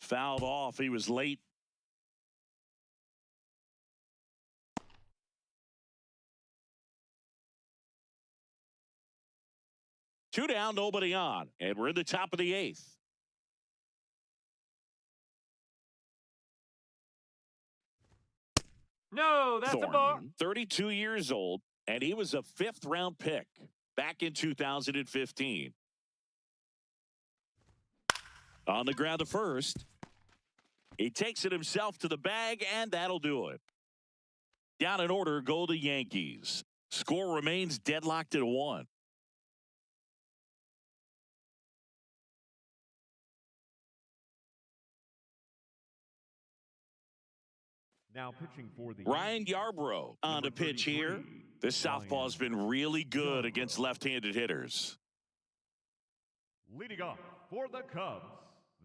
Fouled off. He was late. Two down, nobody on. And we're in the top of the eighth. No, that's a ball. 32 years old, and he was a fifth-round pick back in 2015. On the ground to first. He takes it himself to the bag, and that'll do it. Down in order go the Yankees. Score remains deadlocked at 1. Now pitching for the Ryan Yarbrough on the pitch here. This southpaw's been really good against left-handed hitters. Leading off for the Cubs,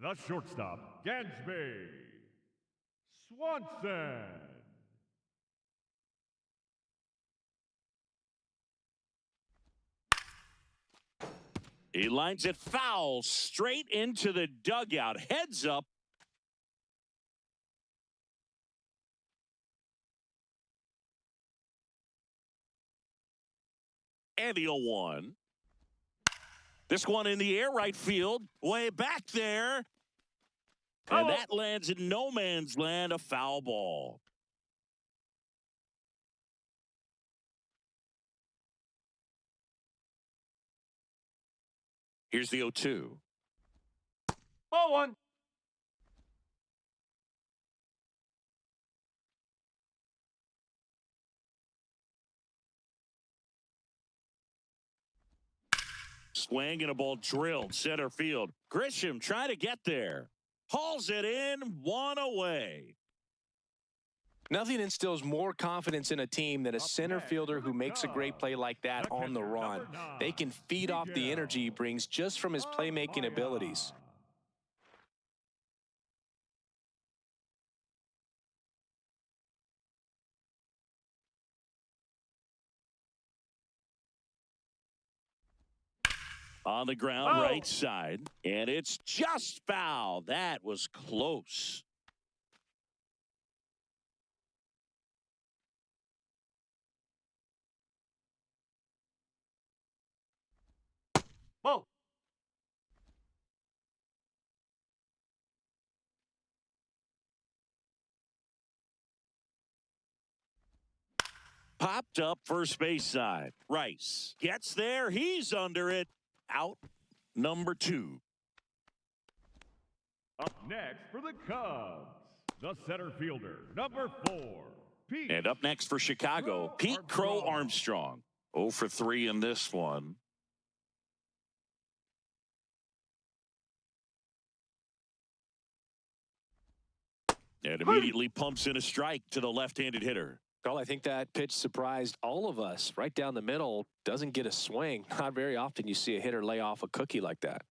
the shortstop, Gansby Swanson. He lines it foul straight into the dugout. Heads up. And the 0-1. This one in the air, right field, way back there. And that lands in no man's land, a foul ball. Here's the 0-2. Ball one. Swing and a ball drilled center field. Grisham trying to get there. Hauls it in, one away. Nothing instills more confidence in a team than a center fielder who makes a great play like that on the run. They can feed off the energy he brings just from his playmaking abilities. On the ground, right side. And it's just foul. That was close. Ball. Popped up first base side. Rice gets there. He's under it. Out number 2. Up next for the Cubs, the center fielder, number 4, Pete. And up next for Chicago, Pete Crow Armstrong. 0 for 3 in this one. And immediately pumps in a strike to the left-handed hitter. Well, I think that pitch surprised all of us. Right down the middle, doesn't get a swing. Not very often you see a hitter lay off a cookie like that.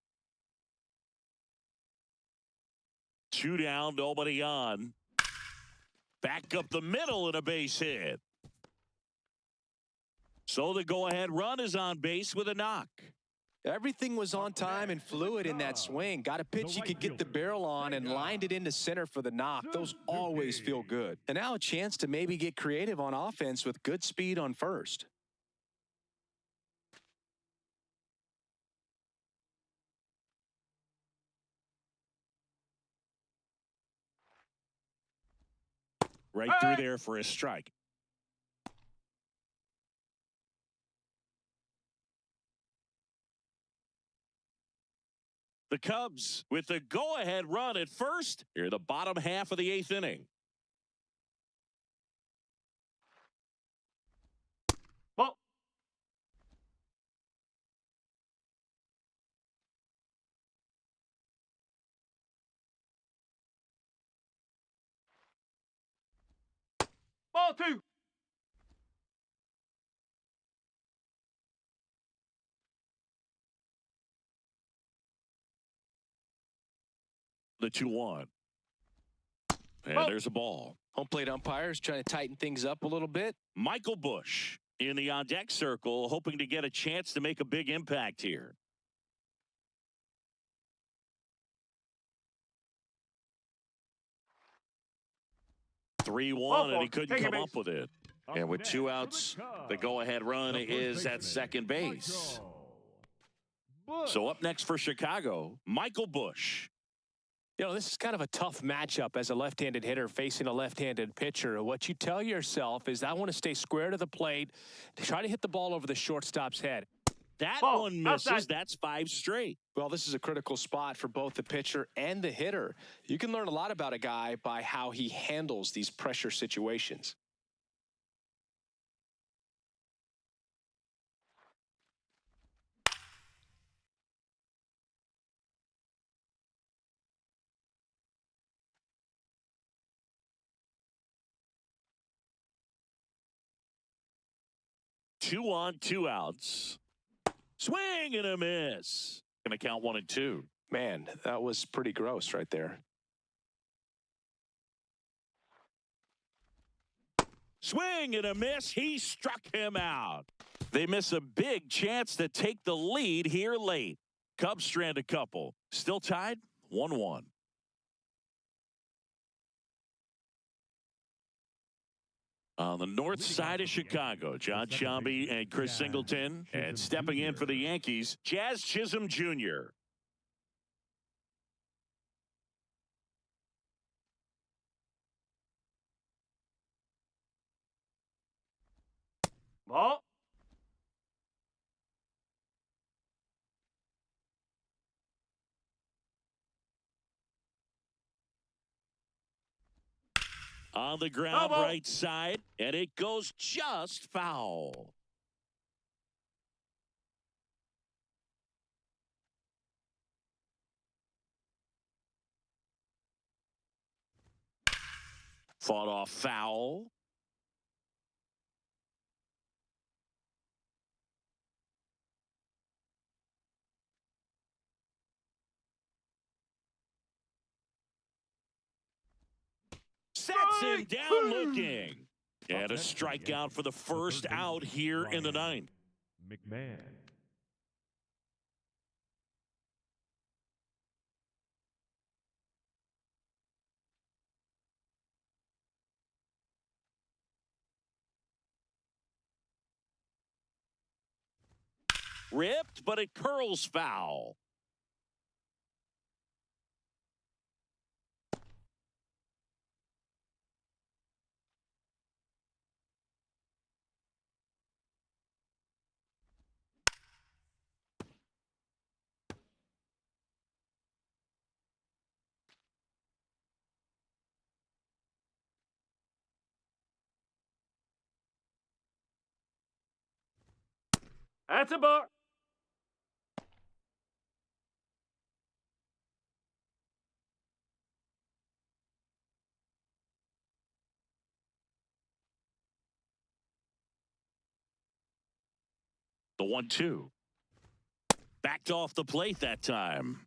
2 down, nobody on. Back up the middle and a base hit. So the go-ahead run is on base with a knock. Everything was on time and fluid in that swing. Got a pitch you could get the barrel on and lined it into center for the knock. Those always feel good. And now a chance to maybe get creative on offense with good speed on first. Right through there for a strike. The Cubs with the go-ahead run at first here in the bottom half of the 8th inning. Ball. Ball 2. The 2-1. And there's a ball. Home plate umpires trying to tighten things up a little bit. Michael Bush in the on-deck circle, hoping to get a chance to make a big impact here. Three one, and he couldn't come up with it. And with 2 outs, the go-ahead run is at second base. So up next for Chicago, Michael Busch. You know, this is kind of a tough matchup as a left-handed hitter facing a left-handed pitcher. What you tell yourself is, I want to stay square to the plate, to try to hit the ball over the shortstop's head. That one misses. Outside. That's 5 straight. Well, this is a critical spot for both the pitcher and the hitter. You can learn a lot about a guy by how he handles these pressure situations. Two on, 2 outs. Swing and a miss. Gonna count 1 and 2. Man, that was pretty gross right there. Swing and a miss. He struck him out. They miss a big chance to take the lead here late. Cubs strand a couple. Still tied 1-1. On the north side of Chicago, John Sciambi and Chris Singleton. And stepping in for the Yankees, Jazz Chisholm Jr. Ball. On the ground, right side, and it goes just foul. Fought off foul. Sets him down looking. And a strikeout for the first out here in the 9th. McMahon. Ripped, but it curls foul. That's a bar. The 1-2. Backed off the plate that time.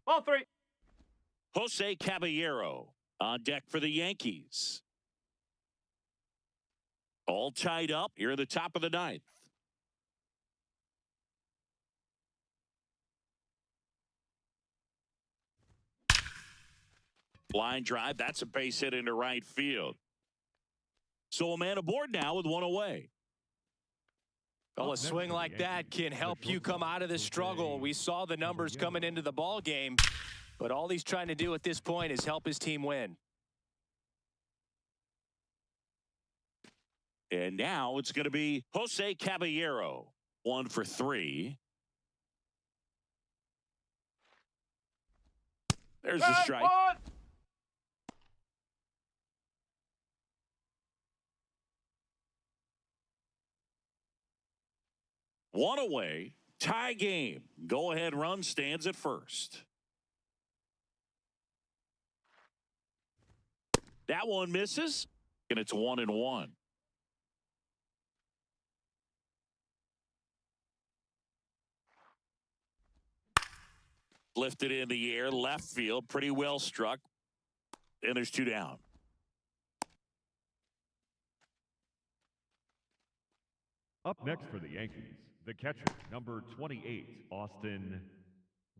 Ball 3. Jose Caballero on deck for the Yankees. All tied up here at the top of the 9th. Line drive, that's a base hit into right field. So a man aboard now with 1 away. Well, a swing like that can help you come out of the struggle. We saw the numbers coming into the ball game, but all he's trying to do at this point is help his team win. And now it's going to be Jose Caballero, 1 for 3. There's the strike. 1 away, tie game. Go-ahead run stands at first. That one misses, and it's 1-1. Lifted in the air, left field, pretty well struck. And there's 2 down. Up next for the Yankees, the catcher, number 28, Austin.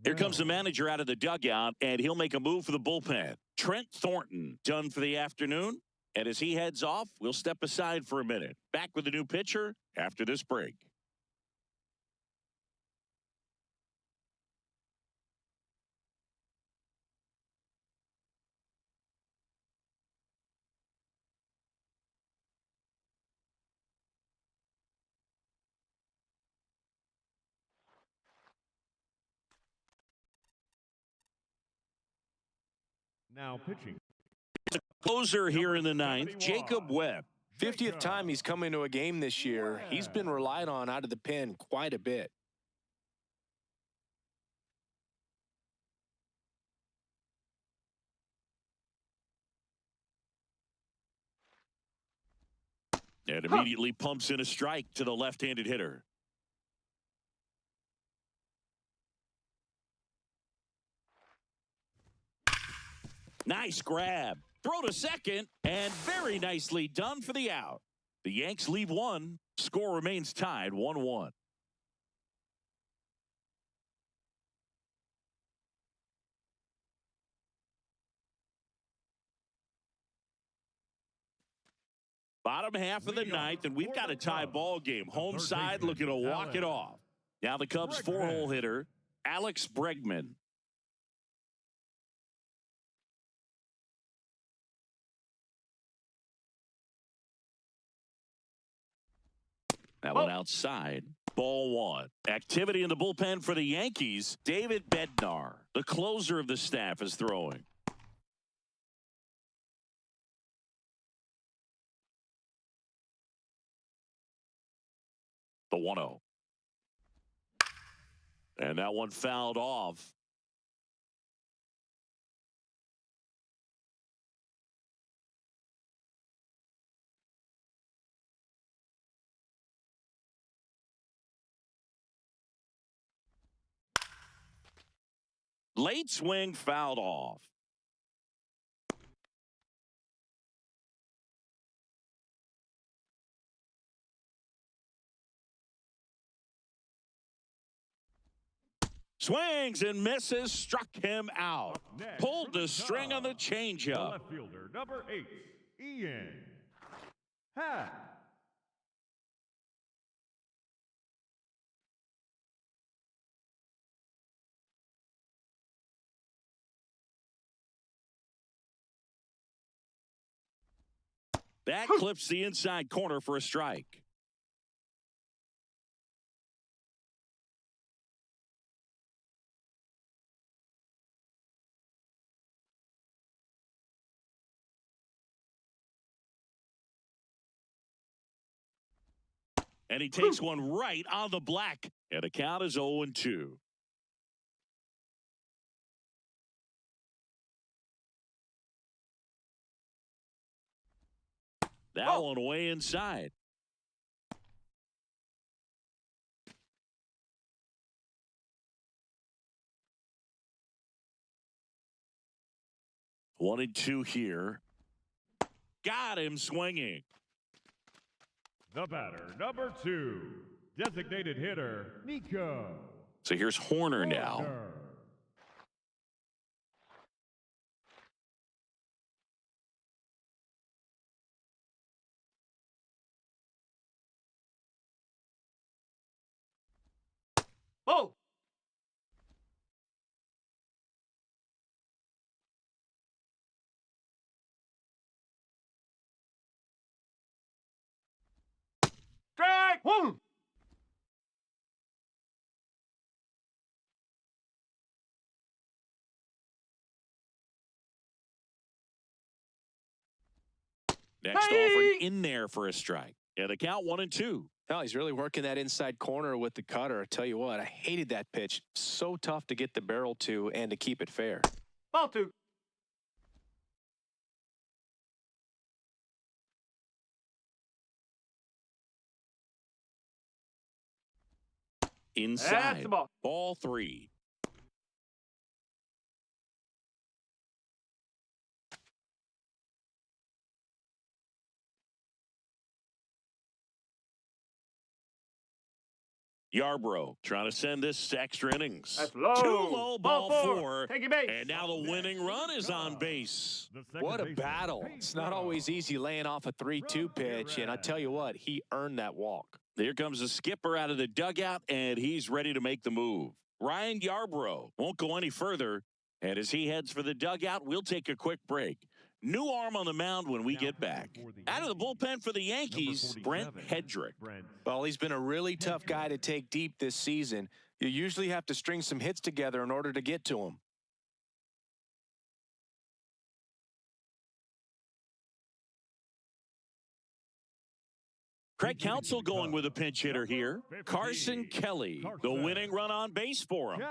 Here comes the manager out of the dugout, and he'll make a move for the bullpen. Trent Thornton done for the afternoon. And as he heads off, we'll step aside for a minute. Back with a new pitcher after this break. Now pitching. Closer here in the 9th, Jacob Webb. 50th time he's come into a game this year. He's been relied on out of the pen quite a bit. And immediately pumps in a strike to the left-handed hitter. Nice grab. Throw to second, and very nicely done for the out. The Yanks leave 1. Score remains tied 1-1. Bottom half of the 9th, and we've got a tie ball game. Home side looking to walk it off. Now the Cubs 4-hole hitter, Alex Bregman. That one outside. Ball 1. Activity in the bullpen for the Yankees. David Bednar, the closer of the staff, is throwing. The 1-0. And that one fouled off. Late swing fouled off. Swings and misses, struck him out. Pulled the string on the changeup. Left fielder, number 8, Ian Happ. That clips the inside corner for a strike. And he takes one right on the black. And the count is 0-2. That one way inside. One and two here. Got him swinging. The batter, number 2, designated hitter, Nico. So here's Horner now. Oh! Strike! One! Next offering in there for a strike. And the count 1-2. Oh, he's really working that inside corner with the cutter. I tell you what, I hated that pitch. So tough to get the barrel to and to keep it fair. Ball 2. Inside. That's the ball. Ball 3. Yarbrough trying to send this to extra innings. That's low. Too low, ball Ball four. Take your base. And now the winning run is on base. What a battle. It's not always easy laying off a 3-2 pitch, and I tell you what, he earned that walk. Here comes the skipper out of the dugout, and he's ready to make the move. Ryan Yarbrough won't go any further, and as he heads for the dugout, we'll take a quick break. New arm on the mound when we get back. Out of the bullpen for the Yankees, Brent Hedrick. Well, he's been a really tough guy to take deep this season. You usually have to string some hits together in order to get to him. Craig Counsell going with a pinch hitter here. Carson Kelly, the winning run on base for him.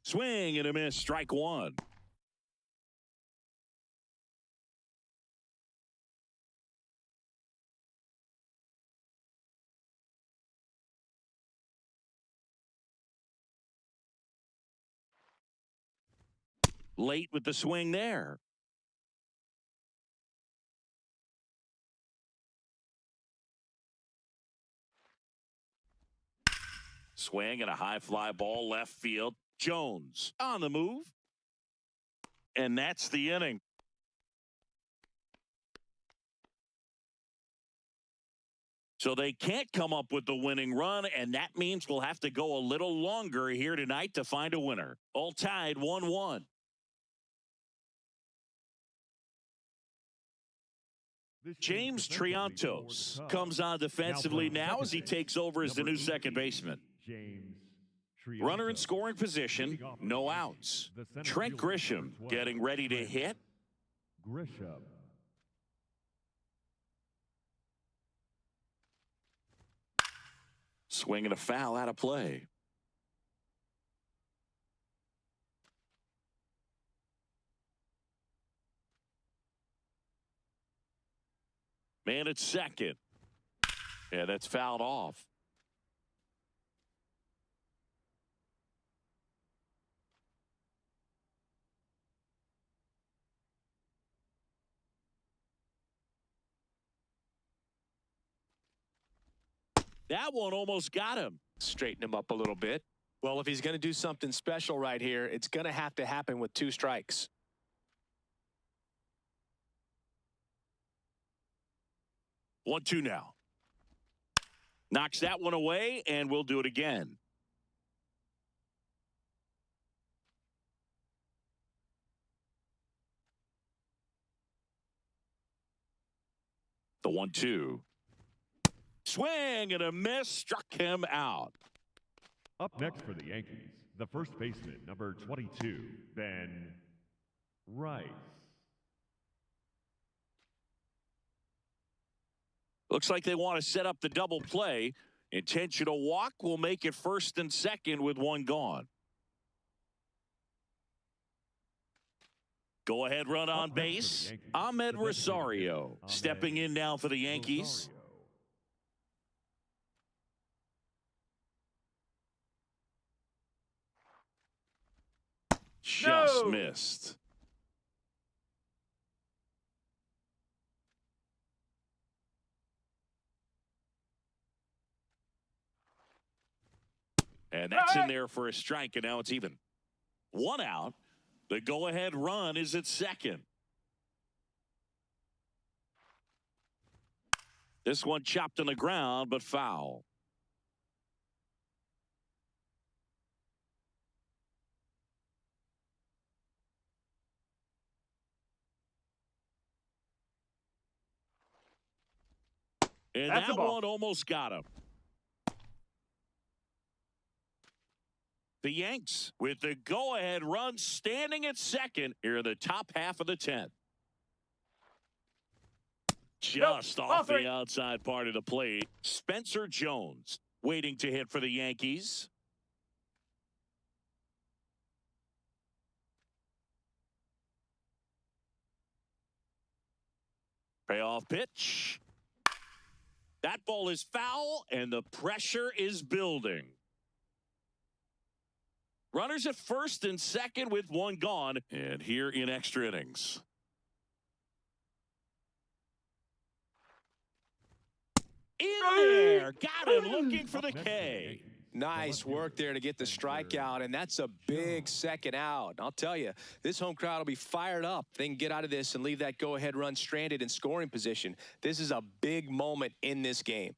Swing and a miss, strike one. Late with the swing there. Swing and a high fly ball left field. Jones on the move. And that's the inning. So they can't come up with the winning run, and that means we'll have to go a little longer here tonight to find a winner. All tied 1-1. James Triantos comes on defensively now as he takes over as the new second baseman. Runner in scoring position, no outs. Trent Grisham getting ready to hit. Swing and a foul out of play. Man at second. Yeah, that's fouled off. That one almost got him. Straighten him up a little bit. Well, if he's going to do something special right here, it's going to have to happen with 2 strikes. 1-2 now. Knocks that one away, and we'll do it again. The 1-2. Swing and a miss, struck him out. Up next for the Yankees, the first baseman, number 22, Ben Rice. Looks like they want to set up the double play. Intentional walk will make it first and second with one gone. Go ahead run on base. Ahmed Rosario stepping in now for the Yankees. Just missed. And that's in there for a strike, and now it's even. 1 out. The go-ahead run is at second. This one chopped on the ground, but foul. And that one almost got him. The Yanks with the go-ahead run standing at second here in the top half of the 10th. Just off the outside part of the plate. Spencer Jones waiting to hit for the Yankees. Payoff pitch. That ball is foul, and the pressure is building. Runners at first and second with one gone. And here in extra innings. In there. Got him looking for the K. Nice work there to get the strikeout, and that's a big second out. I'll tell you, this home crowd will be fired up. They can get out of this and leave that go-ahead run stranded in scoring position. This is a big moment in this game.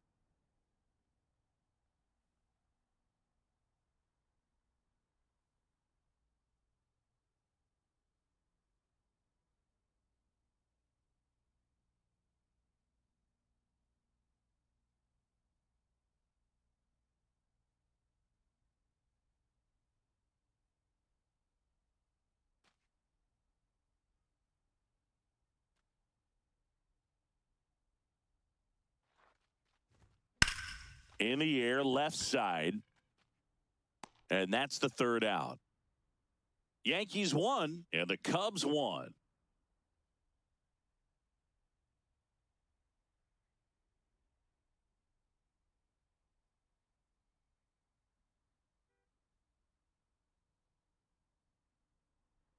In the air, left side. And that's the third out. Yankees won, and the Cubs won.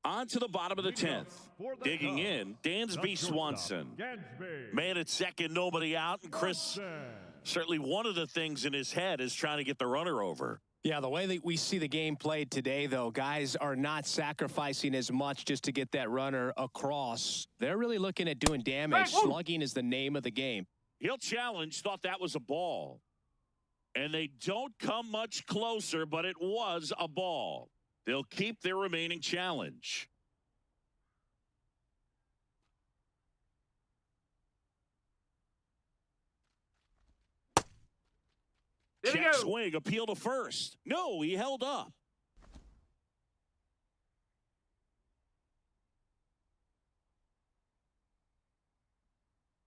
On to the bottom of the 10th. Digging in, Dansby Swanson. Man at second, nobody out. And Chris, certainly one of the things in his head is trying to get the runner over. Yeah, the way that we see the game played today, though, guys are not sacrificing as much just to get that runner across. They're really looking at doing damage. Slugging is the name of the game. He'll challenge, thought that was a ball. And they don't come much closer, but it was a ball. They'll keep their remaining challenge. Check swing, appeal to first. No, he held up.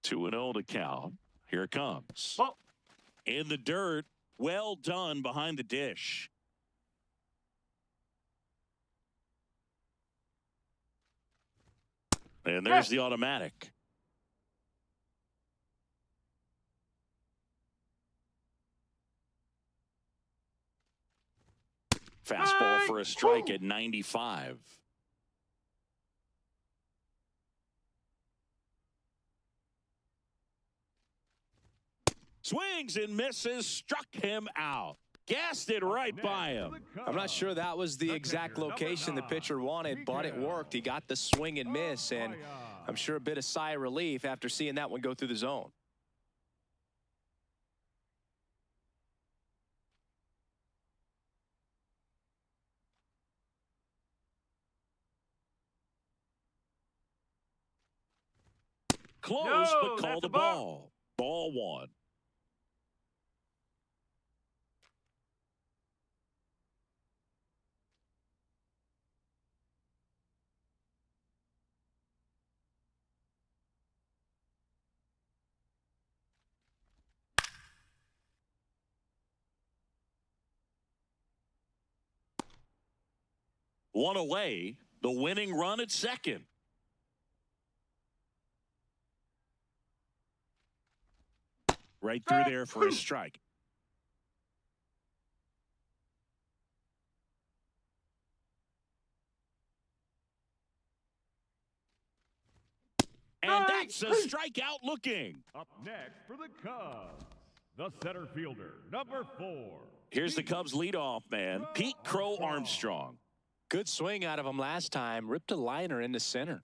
Two and 0 to count. Here it comes. Oh. In the dirt. Well done behind the dish. And there's the automatic. Fastball for a strike at 95. Swings and misses, struck him out. Gassed it right by him. I'm not sure that was the exact location the pitcher wanted, but it worked. He got the swing and miss, and I'm sure a bit of sigh of relief after seeing that one go through the zone. Close, but called the ball. Ball one. One away, the winning run at second. Right through there for a strike. And that's a strikeout looking. Up next for the Cubs, the center fielder, number 4. Here's the Cubs leadoff man, Pete Crow Armstrong. Good swing out of him last time. Ripped a liner into center.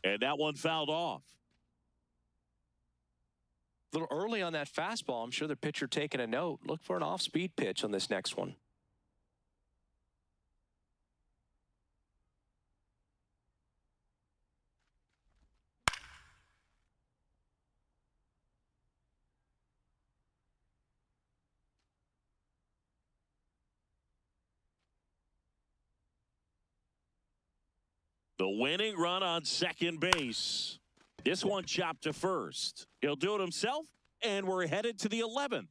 And that one fouled off. A little early on that fastball. I'm sure the pitcher taking a note. Look for an off-speed pitch on this next one. The winning run on second base. This one chopped to first. He'll do it himself, and we're headed to the 11th.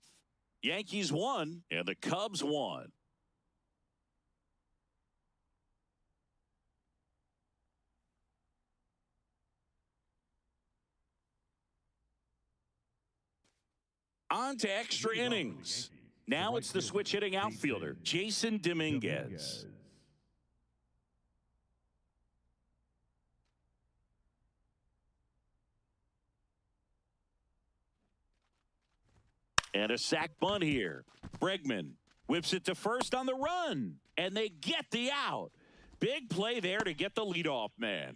Yankees won, and the Cubs won. On to extra innings. Now it's the switch-hitting outfielder, Jason Dominguez. And a sac bunt here. Bregman whips it to first on the run, and they get the out. Big play there to get the leadoff man.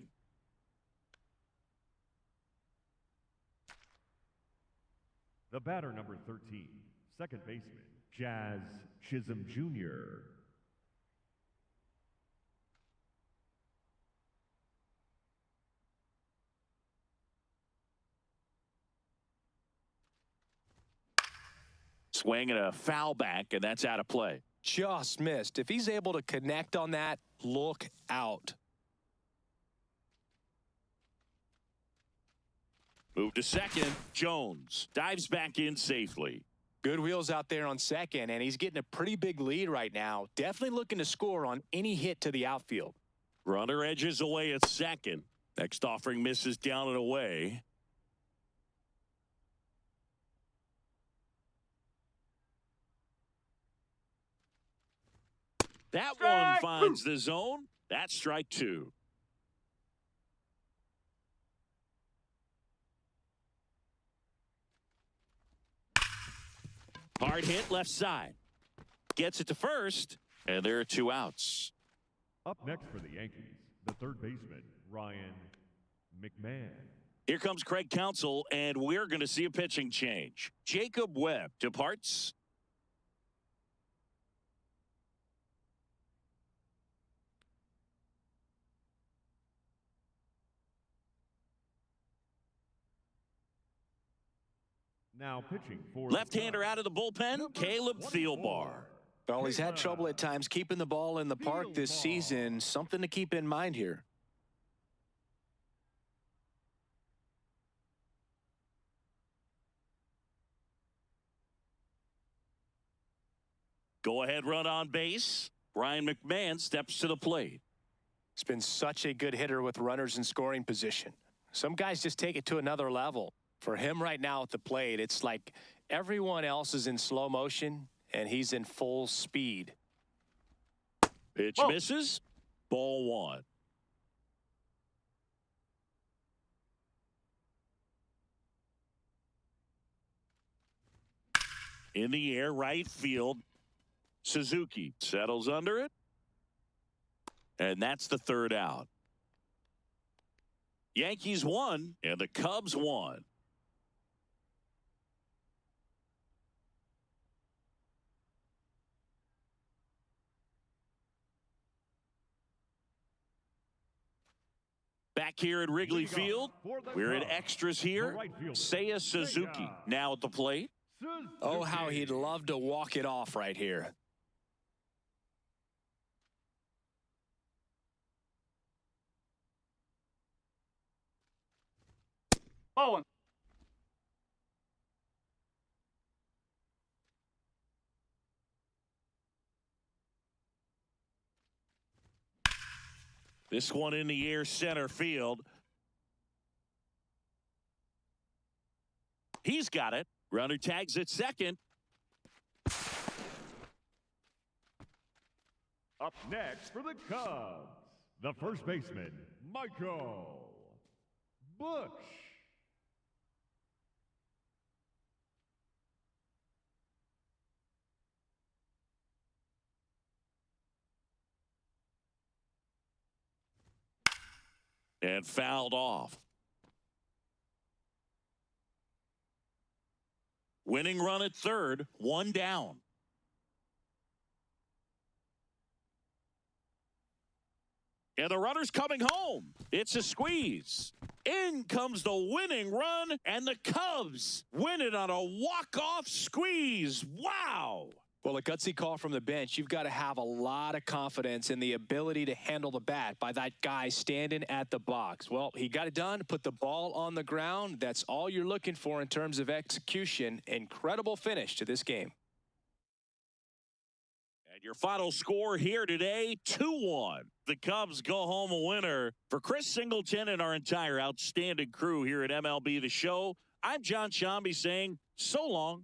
The batter, number 13, second baseman, Jazz Chisholm Jr. Swing and a foul back, and that's out of play. Just missed. If he's able to connect on that, look out. Move to second. Jones dives back in safely. Good wheels out there on second, and he's getting a pretty big lead right now. Definitely looking to score on any hit to the outfield. Runner edges away at second. Next offering misses down and away. That one finds the zone. That's strike two. Hard hit left side. Gets it to first, and there are two outs. Up next for the Yankees, the third baseman, Ryan McMahon. Here comes Craig Counsell, and we're going to see a pitching change. Jacob Webb departs. Now pitching for left-hander out of the bullpen, Caleb Thielbar. Well, he's had trouble at times keeping the ball in the park this season. Something to keep in mind here. Go-ahead run on base. Ryan McMahon steps to the plate. He's been such a good hitter with runners in scoring position. Some guys just take it to another level. For him right now at the plate, it's like everyone else is in slow motion, and he's in full speed. Pitch misses. Ball one. In the air, right field. Suzuki settles under it. And that's the third out. Yankees won, and the Cubs won. Back here at Wrigley Field, we're in extras here. Seiya Suzuki now at the plate. Oh, how he'd love to walk it off right here. Owen. This one in the air, center field. He's got it. Runner tags at second. Up next for the Cubs, the first baseman, Michael Bush. And fouled off. Winning run at third, one down. And the runner's coming home. It's a squeeze. In comes the winning run, and the Cubs win it on a walk-off squeeze. Wow! Well, a gutsy call from the bench. You've got to have a lot of confidence in the ability to handle the bat by that guy standing at the box. Well, he got it done, put the ball on the ground. That's all you're looking for in terms of execution. Incredible finish to this game. And your final score here today, 2-1. The Cubs go home a winner. For Chris Singleton and our entire outstanding crew here at MLB The Show, I'm John Shambi saying so long.